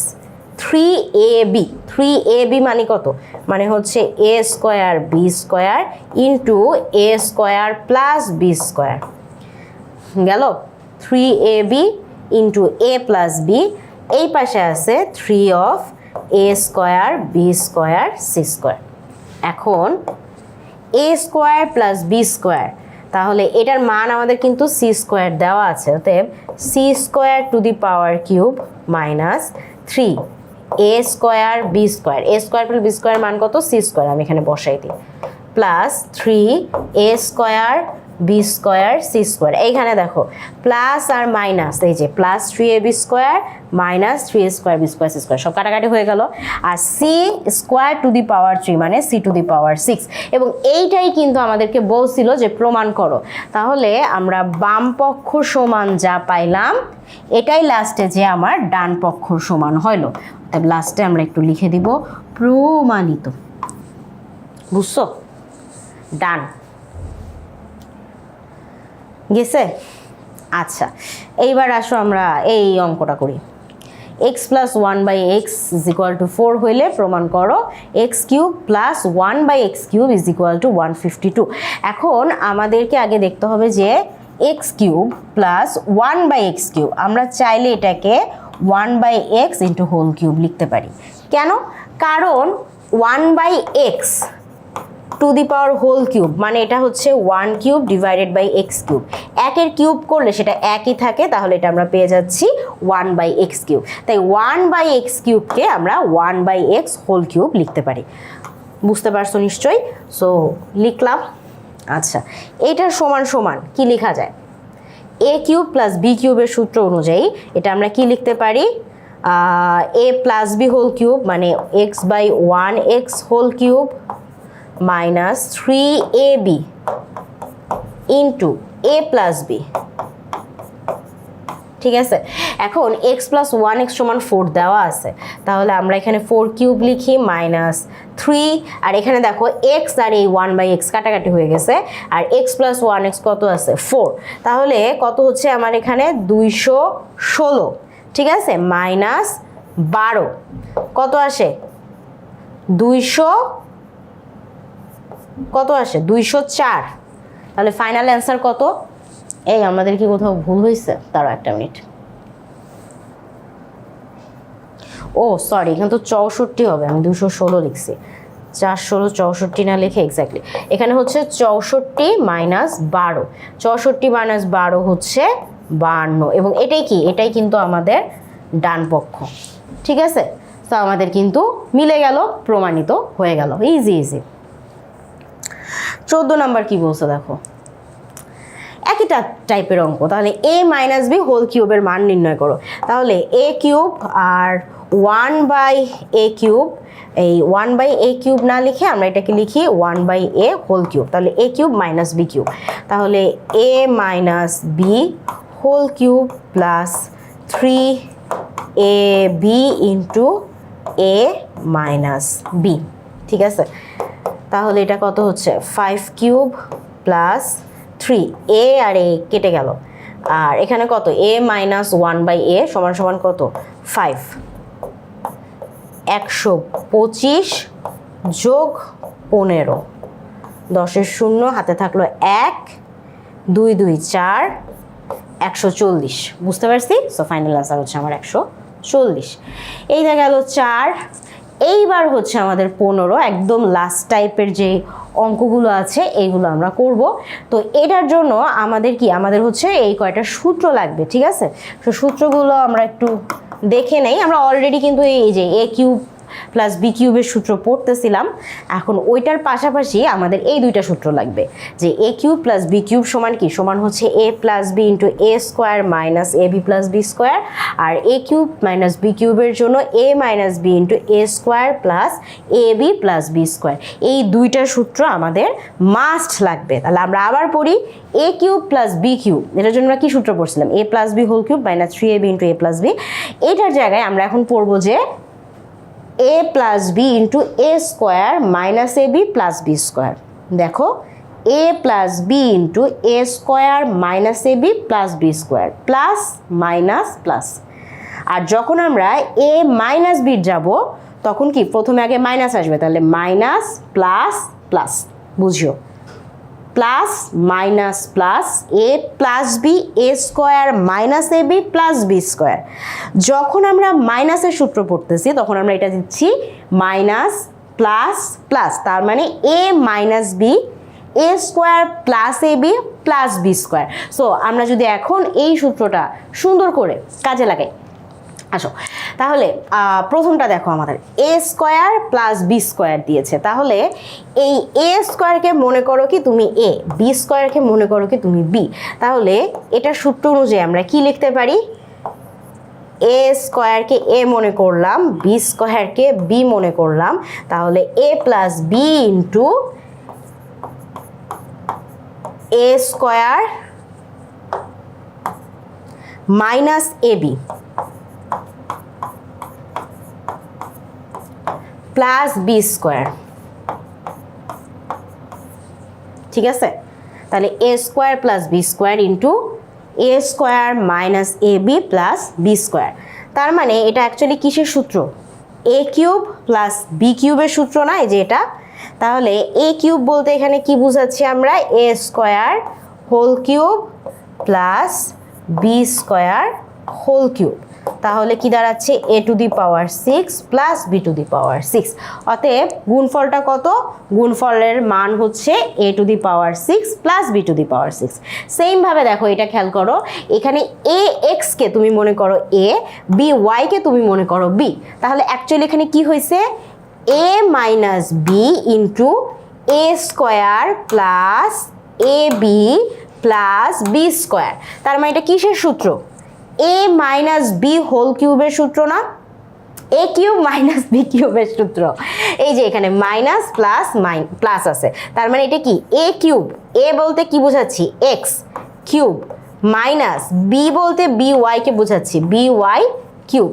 3ab, 3ab মানে কত? মানে হচ্ছে a square b square into a square plus b square গেল 3ab into a plus B, এই পাশে আছে 3 of a square b square c square. এখন a square plus b square, তাহলে এটার মান আমাদের কিন্তু সি স্কোয়ার দেওয়া আছে, অতএব c square to the power cube minus 3 a square b square, a square plus b square মান কত? সি স্কোয়ার, আমি এখানে বসাই দিই, plus 3 a square b square c square. এইখানে দেখো প্লাস আর মাইনাস, এই যে plus 3ab square minus 3a square b square c square সব কাটাকাটি হয়ে গেল। আর c square to the power 3 মানে সি টু দি পাওয়ার 6, এবং এইটাই কিন্তু আমাদেরকে বলছিল যে প্রমাণ করো। তাহলে আমরা বাম পক্ষ সমান যা পাইলাম এটাই লাস্টে যে আমার ডান পক্ষ সমান হইল, অর্থাৎ লাস্টে আমরা একটু লিখে দিব প্রমাণিত। বুঝছো? ডান গেছে? আচ্ছা, এইবার আসো আমরা এই অঙ্কটা করি। x plus 1/x is equal to 4 হইলে প্রমাণ করো x cube plus 1/x cube is equal to 152। এখন আমাদেরকে আগে দেখতে হবে যে x cube plus 1/x cube, আমরা চাইলে এটাকে 1/x ইন্টু হোল কিউব লিখতে পারি। কেন? কারণ 1/x to the power whole cube মানে এটা হচ্ছে 1 cube divided by x cube, একের কিউব করলে সেটা একই থাকে, তাহলে এটা আমরা পেয়ে যাচ্ছি 1/x কিউব। তাই 1/x কিউবকে আমরা 1/x হোল কিউব লিখতে পারি। বুঝতে পারছো নিশ্চয়ই? সো লিখলাম। আচ্ছা, এইটার সমান সমান কি লেখা যায়? এ কিউব প্লাস বি কিউবের সূত্র অনুযায়ী এটা আমরা কি লিখতে পারি? A plus b whole cube মানে x/1x whole cube minus 3ab into a plus b, ঠিক আছে? এখন x প্লাস 1x সমান 4 দেওয়া আছে, তাহলে আমরা এখানে 4 কিউব লিখি মাইনাস 3, আর এখানে দেখো x আর এই 1/x কাটাকাটি হয়ে গেছে, আর x প্লাস 1x কত আছে? 4, তাহলে কত হচ্ছে আমার এখানে? 216, ঠিক আছে? মাইনাস 12 কত আসে? 200 কত আসে? 204। তাহলে ফাইনাল অ্যান্সার কত? এই আমাদের কি কোথাও ভুল হয়েছে? তারও একটা মিনিট। ও সরি, এখানে তো 64 হবে, আমি 216 লিখছি। 4 16 64 না লিখে এক্স্যাক্টলি এখানে হচ্ছে 64 মাইনাস 12, 64 মাইনাস 12 হচ্ছে 52, এবং এটাই কি? এটাই কিন্তু আমাদের ডান পক্ষ, ঠিক আছে? তো আমাদের কিন্তু মিলে গেল, প্রমাণিত হয়ে গেল, ইজি ইজি। 14 নাম্বার কি বলছে দেখো, একই টাইপের অঙ্ক। তাহলে a মাইনাস বি হোল কিউবের মান নির্ণয় করো। তাহলে a cube R 1/a cube, এই 1/a কিউব না লিখে আমরা এটাকে লিখি 1/a হোল কিউব, তাহলে a cube minus b cube, তাহলে a minus b whole cube plus 3ab into a minus b, ঠিক আছে? তাহলে এটা কত হচ্ছে? 5 কিউব প্লাস 3, a আর a কেটে গেল, আর এখানে কত? a মাইনাস 1/a সমান সমান কত? 5, 125 যোগ 15, 10-এর 0 হাতে থাকলো 1, 2 2 4, 140। বুঝতে পারছি? সো ফাইনাল আনসার হচ্ছে আমার 140। এইটা গেল 4। এইবার হচ্ছে আমাদের 15, একদম লাস্ট টাইপের যে অঙ্কগুলো আছে এইগুলো আমরা করব। তো এটার জন্য আমাদের কি? আমাদের হচ্ছে এই কয়টা সূত্র লাগবে, ঠিক আছে? তো সূত্রগুলো আমরা একটু দেখে নেই। আমরা অলরেডি কিন্তু এই যে এ কিউব প্লাস বি কিউবের সূত্র পড়তেছিলাম, এখন ওইটার পাশাপাশি আমাদের এই দুইটা সূত্র লাগবে, যে এ কিউব প্লাস বি কিউব সমান কি, সমান হচ্ছে এ plus b into a square minus a b plus b square, R A cube minus B কিউবের জন্য এ minus b into a square plus a b plus b square. এই দুইটা সূত্র আমাদের মাস্ট লাগবে। তাহলে আমরা আবার পড়ি, a cube plus b cube, এটার জন্য আমরা কি সূত্র পড়ছিলাম, a plus b whole cube minus 3ab into a plus b. এটার জায়গায় আমরা এখন পড়বো যে a plus b into a square minus a b plus b square. দেখো, a plus b into a square minus a b plus b square, plus minus plus. আর যখন আমরা এ মাইনাস বি যাব তখন কি, প্রথমে আগে মাইনাস আসবে, তাহলে মাইনাস প্লাস প্লাস, বুঝিও, plus minus plus a plus b a square minus a b plus b square. যখন আমরা মাইনাসের সূত্র পড়তেছি তখন আমরা এটা দিচ্ছি মাইনাস প্লাস প্লাস, তার মানে a minus b a square plus a b plus b square. So আমরা যদি এখন এই সূত্রটা সুন্দর করে কাজে লাগাই, আসো তাহলে প্রথমটা দেখো, আমাদের এ স্কোয়ার প্লাস বি স্কোয়ার দিয়েছে, তাহলে এই এ স্কোয়ারকে মনে করো কি তুমি এ, বি স্কোয়ারকে মনে করো কি তুমি বি। তাহলে এটা সূত্র অনুযায়ী আমরা কি লিখতে পারি, এ স্কোয়ারকে এ মনে করলাম, বি স্কোয়ারকে বি মনে করলাম, তাহলে a plus b into a square minus a b plus b square. ঠিক আছে, তাহলে a square plus b square into a square minus a b plus b square. তার মানে এটা অ্যাকচুয়ালি কিসের সূত্র, এ কিউব প্লাস বি কিউবের সূত্র না, এই যে এটা। তাহলে এ কিউব বলতে এখানে কি বুঝাচ্ছি আমরা, a square whole cube plus b square whole cube. তাহলে কি দাঁড়াচ্ছে, a to the power 6 plus b to the power 6। অতএব গুণফলটা কত, গুণফলের মান হচ্ছে a to the power 6 plus b to the power 6। সেমভাবে দেখো, এটা খেয়াল করো, এখানে এ এক্সকে তুমি মনে করো এ, বি ওয়াইকে তুমি মনে করো বি। তাহলে অ্যাকচুয়ালি এখানে কি হয়েছে, এ minus b into a square plus a b plus b square. তার মানে এটা কিসের সূত্র, এ মাইনাস বি হোল কিউবের সূত্র না, এ কিউব মাইনাস বি কিউবের সূত্র। এই যে এখানে মাইনাস প্লাস প্লাস আছে, তার মানে এটা কি, এ কিউব, এ বলতে কি বোঝাচ্ছি এক্স কিউব, মাইনাস বি বলতে বি ওয়াইকে বোঝাচ্ছি বি ওয়াই কিউব।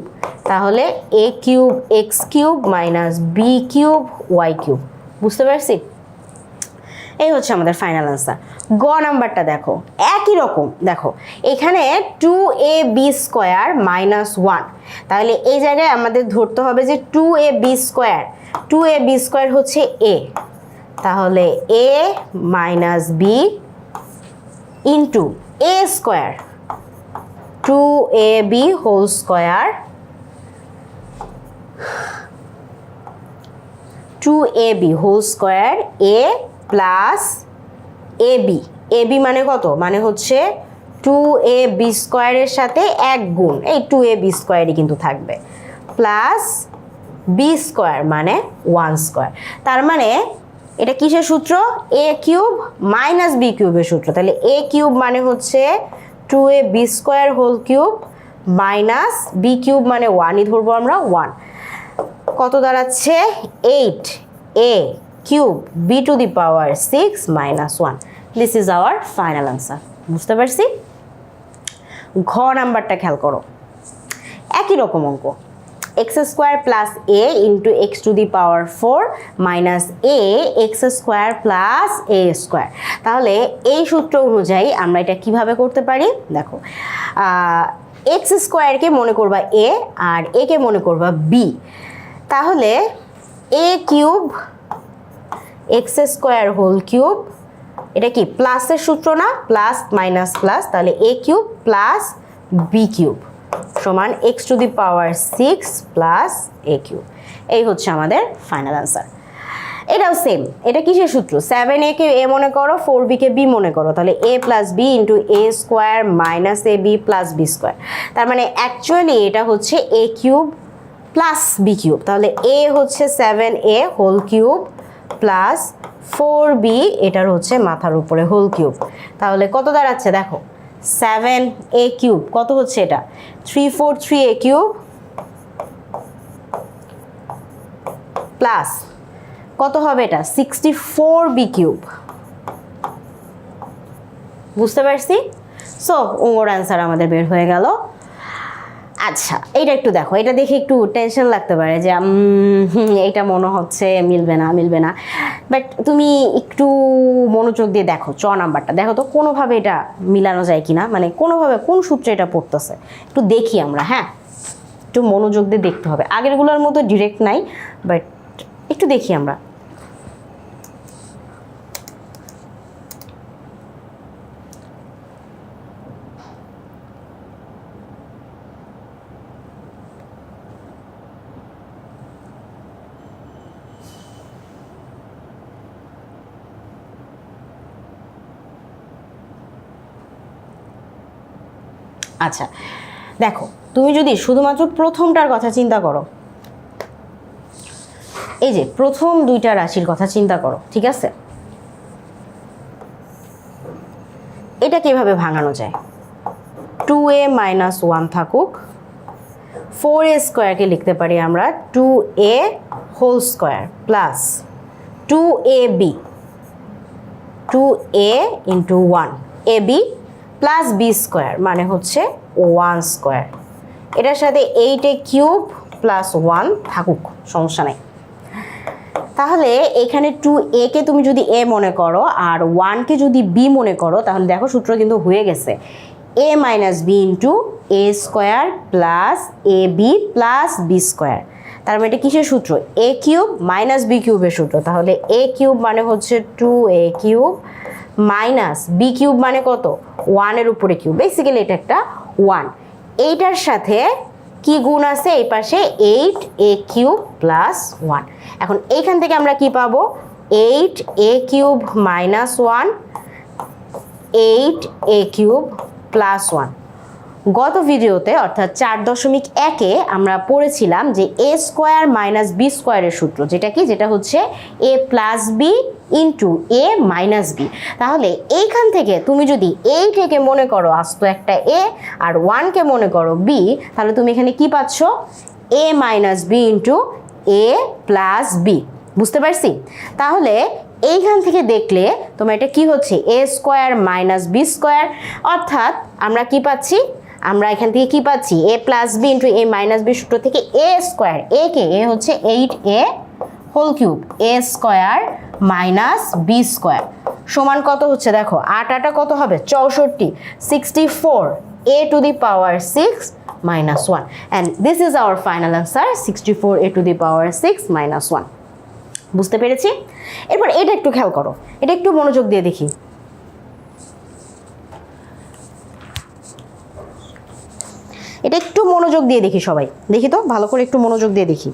তাহলে a cube x cube minus b cube y cube. বুঝতে পারছি, এই হচ্ছে আমাদের ফাইনাল আনসার। গ নাম্বারটা দেখো, একই রকম দেখো, এখানে 2ab স্কোয়ার মাইনাস 1, তাহলে এই জায়গায় আমাদের ধরতে হবে যে 2ab স্কোয়ার, 2ab স্কোয়ার হচ্ছে a, তাহলে a minus b into a square 2ab whole square 2ab whole square a plus a b, a b মানে কত, মানে হচ্ছে 2ab স্কোয়ারের সাথে 1 গুণ এই 2ab স্কোয়ারই কিন্তু থাকবে, প্লাস বি স্কোয়ার মানে 1 স্কোয়ার। তার মানে এটা কিসের সূত্র, এ কিউব মাইনাস বি কিউবের সূত্র। তাহলে এ কিউব মানে হচ্ছে 2ab square whole cube minus b cube মানে 1ই ধরবো আমরা 1, কত দাঁড়াচ্ছে 8a cube b to the power 6 minus 1। This is our final answer. বুঝতে পারছি। ঘ নাম্বারটা খেয়াল করো, একই রকম অঙ্ক, x square plus a into x to the power 4 minus a x square plus a square. তাহলে এই সূত্র অনুযায়ী আমরা এটা কিভাবে করতে পারি, দেখো, এক্স স্কোয়ারকে মনে করবা এ আর এ কে মনে করবা বি। তাহলে a cube x square whole cube, এটা কি প্লাসের সূত্র না, প্লাস মাইনাস প্লাস, তাহলে a cube plus b cube সমান x to the power 6 plus a cube. এই হচ্ছে আমাদের ফাইনাল আনসার। এটাও সেম, এটা কিসের সূত্র, 7a কে এ মনে করো 4b কে বি মনে করো, তাহলে a plus b into a square minus a b plus b square. তার মানে অ্যাকচুয়ালি এটা হচ্ছে a cube plus b cube, তাহলে এ হচ্ছে 7a whole cube plus 4b এটার হচ্ছে মাথার উপরে হোল কিউব। তাহলে কত দাঁড়াচ্ছে দেখো, 7a কিউব কত হচ্ছে এটা 343a কিউব প্লাস কত হবে এটা 64b কিউব। বুঝতে পারছি? সো ওর অ্যান্সার আমাদের বের হয়ে গেল। আচ্ছা এইটা একটু দেখো, এটা দেখে একটু টেনশন লাগতে পারে যে এইটা মনে হচ্ছে মিলবে না, বাট তুমি একটু মনোযোগ দিয়ে দেখো নাম্বারটা দেখো তো কোনোভাবে এটা মিলানো যায় কিনা, মানে কোনোভাবে কোন সূত্রে এটা পড়তেছে একটু দেখি আমরা। হ্যাঁ, একটু মনোযোগ দিয়ে দেখতে হবে, আগেরগুলোর মতো ডিরেক্ট নাই, বাট একটু দেখি আমরা। আচ্ছা দেখো, তুমি যদি শুধুমাত্র প্রথমটার কথা চিন্তা করো, এই যে প্রথম দুইটা রাশির কথা চিন্তা করো, ঠিক আছে, এটা কিভাবে ভাঙানো যায়? 2a মাইনাস 1 থাকুক, 4a স্কোয়ারকে লিখতে পারি আমরা 2a whole square plus 2ab 2a into 1 ab plus b square মানে হচ্ছে 1 স্কোয়ার, এটার সাথে 8a কিউব প্লাস 1 থাকুক, সমস্যা নেই। তাহলে এখানে 2a কে তুমি যদি a মনে করো আর 1 কে যদি b মনে করো, তাহলে দেখো সূত্র কিন্তু হয়ে গেছে a minus b into a square plus a b plus b square. তার মানে এটা কিসের সূত্র? এ কিউব মাইনাস বি কিউবের সূত্র। তাহলে এ কিউব মানে হচ্ছে 2a cube minus b cube মানে কত 1 এর উপরে কিউব, বেসিক্যালি এটা একটা 1। এইটার সাথে কি গুণ আছে এই পাশে 8a কিউব প্লাস 1। এখন এইখান থেকে আমরা কি পাবো 8a cube minus 1 8a cube plus 1। গত ভিডিওতে অর্থাৎ 4.1-এ আমরা পড়েছিলাম যে a স্কোয়ার মাইনাস বি স্কোয়ারের সূত্র, যেটা হচ্ছে a plus b into a minus b. তাহলে এইখান থেকে তুমি যদি 8কে মনে করো আস্ত একটা a আর 1কে মনে করো b, তাহলে তুমি এখানে কি পাচ্ছ a minus b into a plus b. বুঝতে পারছি? তাহলে এইখান থেকে দেখলে তোমার এটা কি হচ্ছে a square minus b square, অর্থাৎ আমরা কি পাচ্ছি, আমরা এখান থেকে কি পাচ্ছি a plus b into a minus b সূত্র থেকে a স্কোয়ার, a হচ্ছে 8a whole cube a square minus b square সমান কত হচ্ছে দেখো 8 কত হবে 64, 64 a two the power 6 minus 1, and this is our final answer 64 a two the power 6 minus 1। বুঝতে পেরেছি? এরপর এটা একটু খেয়াল করো, এটা একটু মনোযোগ দিয়ে দেখি। এটা একটু মনোযোগ দিয়ে দেখি, সবাই দেখি তো ভালো করে, একটু মনোযোগ দিয়ে দেখি।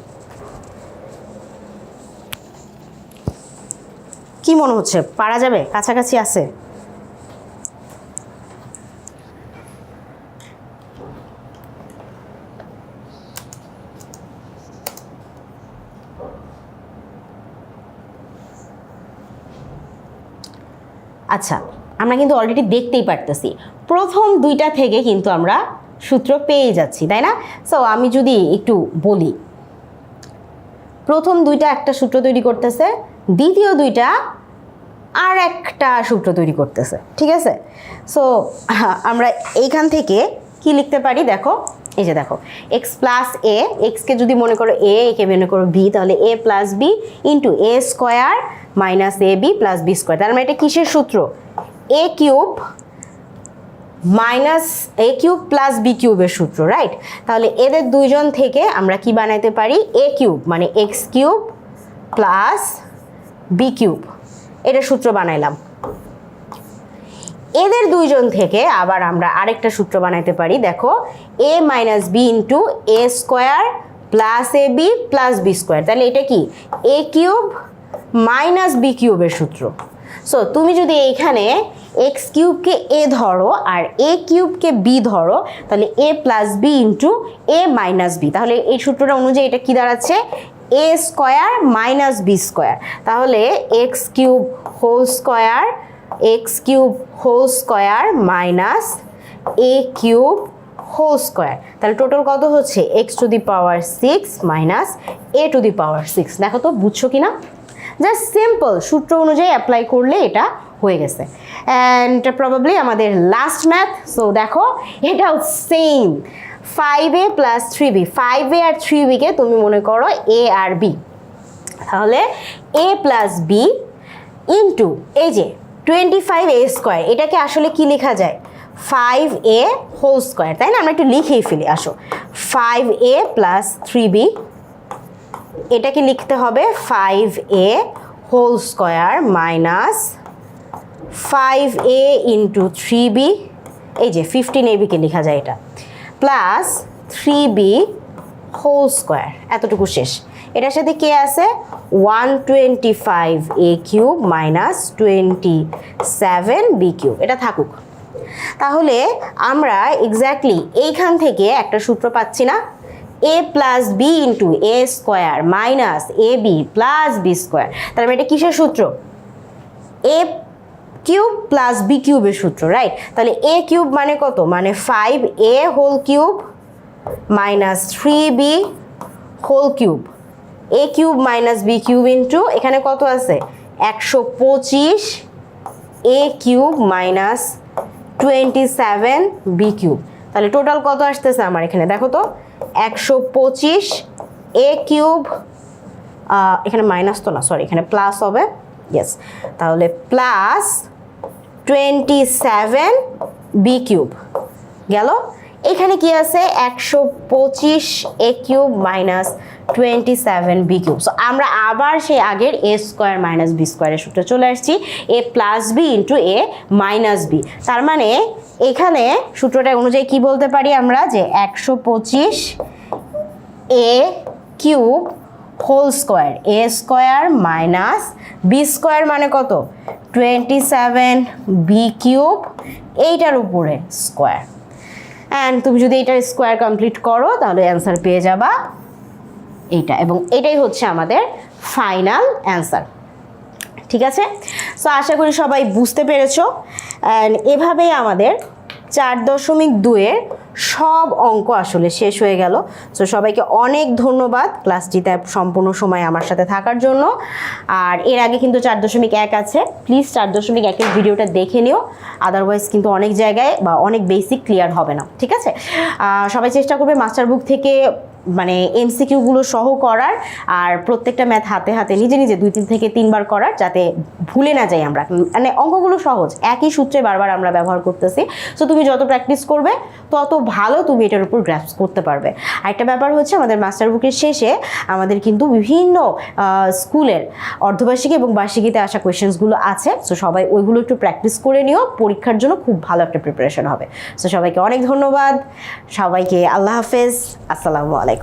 কি মনে হচ্ছে পারা যাবে? কাছাকাছি আছে? আচ্ছা, আমরা কিন্তু অলরেডি দেখতেই পারতেছি প্রথম দুইটা থেকে কিন্তু আমরা সূত্র পেয়ে যাচ্ছি, তাই না? সো আমি যদি একটু বলি, প্রথম দুইটা একটা সূত্র তৈরি করতেছে, দ্বিতীয় দুইটা আর একটা সূত্র তৈরি করতেছে, ঠিক আছে? সো আমরা এইখান থেকে কি লিখতে পারি দেখো, এই যে দেখো এক্স প্লাস এ, এক্সকে যদি মনে করো এ, একে মনে করো বি, তাহলে a plus b into a square minus a b plus b square. তার মানে এটা কিসের সূত্র? A cube minus a cube plus B কিউবের সূত্র, রাইট? তাহলে এদের দুইজন থেকে আমরা কি বানাইতে পারি এ কিউব মানে x cube plus b cube, এটার সূত্র বানাইলাম। এদের দুইজন থেকে আবার আমরা আরেকটা সূত্র বানাইতে পারি, দেখো এ minus b into a square plus a b plus b square. তাহলে এটা কি এ কিউব মাইনাস বি কিউবের সূত্র। সো তুমি যদি এইখানে এক্স কিউবকে এ ধরো আর এ কিউবকে বি ধরো, তাহলে a plus b into a minus b. তাহলে এই সূত্রটা অনুযায়ী এটা কি দাঁড়াচ্ছে? A square minus b square. তাহলে x cube whole square, x cube whole square minus a cube whole square. তাহলে টোটাল কত হচ্ছে? X to the power 6 minus a to the power 6। দেখো তো বুঝছো কিনা? জাস্ট সিম্পল সূত্র অনুযায়ী অ্যাপ্লাই করলে এটা হয়ে গেছে। অ্যান্ড প্রবাবলি আমাদের লাস্ট ম্যাথ। সো দেখো এটাও same 5a plus 3b। 5a আর 3bকে তুমি মনে করো এ আর বি। তাহলে এ প্লাস বি ইন্টু এই যে 25a স্কোয়ার, এটাকে আসলে কি লেখা যায়? 5a হোল স্কোয়ার, তাই না? আমরা একটু লিখেই ফেলি, আসো। 5a প্লাস 3b, এটাকে লিখতে হবে 5a whole square minus 5a into 3b, এই যে 15ab-কে লেখা যায় এটা, প্লাস 3b হোল স্কোয়ার। এতটুকু শেষ। এটার সাথে কে আছে? 125a cube minus 27b cube. এটা থাকুক। তাহলে আমরা এক্স্যাক্টলি এইখান থেকে একটা সূত্র পাচ্ছি না? এ plus b into a square minus a b plus b square. তাহলে এটা কিসের সূত্র? এ কিউব প্লাস বি কিউবের সূত্র, রাইট? তাহলে এ কিউব মানে কত? মানে 5a whole cube minus 3b whole cube, a cube minus b cube into এখানে কত আছে? 125 a cube minus 27b cube. তাহলে টোটাল কত আসতেছে আমার এখানে? দেখো তো, 125 এ কিউব, এখানে মাইনাস তো না, সরি, এখানে প্লাস হবে, ইয়েস। তাহলে প্লাস 27b কিউব গেল। এখানে কি আছে? 125 a cube minus 27b cube. So আমরা আবার সেই আগের এ স্কোয়ার মাইনাস বি স্কোয়ারের সূত্রে চলে আসছি, এ plus b into a minus B. তার মানে এখানে সূত্রটা অনুযায়ী কি বলতে পারি আমরা? যে 125 a cube whole square, a square minus b square মানে কত? 27b কিউব, এইটার উপরে স্কোয়ার। অ্যান্ড তুমি যদি এটার স্কোয়ার কমপ্লিট করো তাহলে অ্যান্সার পেয়ে যাবা এইটা, এবং এটাই হচ্ছে আমাদের ফাইনাল অ্যান্সার। ঠিক আছে? সো আশা করি সবাই বুঝতে পেরেছো। অ্যান্ড এভাবেই আমাদের 4.2-এর সব অঙ্ক আসলে শেষ হয়ে গেল। সো সবাইকে অনেক ধন্যবাদ ক্লাসটিতে সম্পূর্ণ সময় আমার সাথে থাকার জন্য। আর এর আগে কিন্তু 4.1 আছে, প্লিজ 4.1-এর ভিডিওটা দেখে নিও, আদারওয়াইজ কিন্তু অনেক জায়গায় বা অনেক বেসিক ক্লিয়ার হবে না। ঠিক আছে? সবাই চেষ্টা করবে মাস্টার বুক থেকে মানে এমসিকিউগুলো সহ করার, আর প্রত্যেকটা ম্যাথ হাতে হাতে নিজে নিজে 2 থেকে 3 বার করার, যাতে ভুলে না যাই আমরা। মানে অঙ্কগুলো সহজ, একই সূত্রে বারবার আমরা ব্যবহার করতেছি। সো তুমি যত প্র্যাকটিস করবে তত ভালো তুমি এটার উপর গ্রাস্প করতে পারবে। আরেকটা ব্যাপার হচ্ছে, আমাদের মাস্টার বুকের শেষে আমাদের কিন্তু বিভিন্ন স্কুলের অর্ধবার্ষিকী এবং বার্ষিকীতে আসা কোয়েশ্চেন্সগুলো আছে। সো সবাই ওইগুলো একটু প্র্যাকটিস করে নিও, পরীক্ষার জন্য খুব ভালো একটা প্রিপারেশন হবে। সো সবাইকে অনেক ধন্যবাদ, সবাইকে আল্লাহ হাফেজ, আসসালামু আলাইকুম।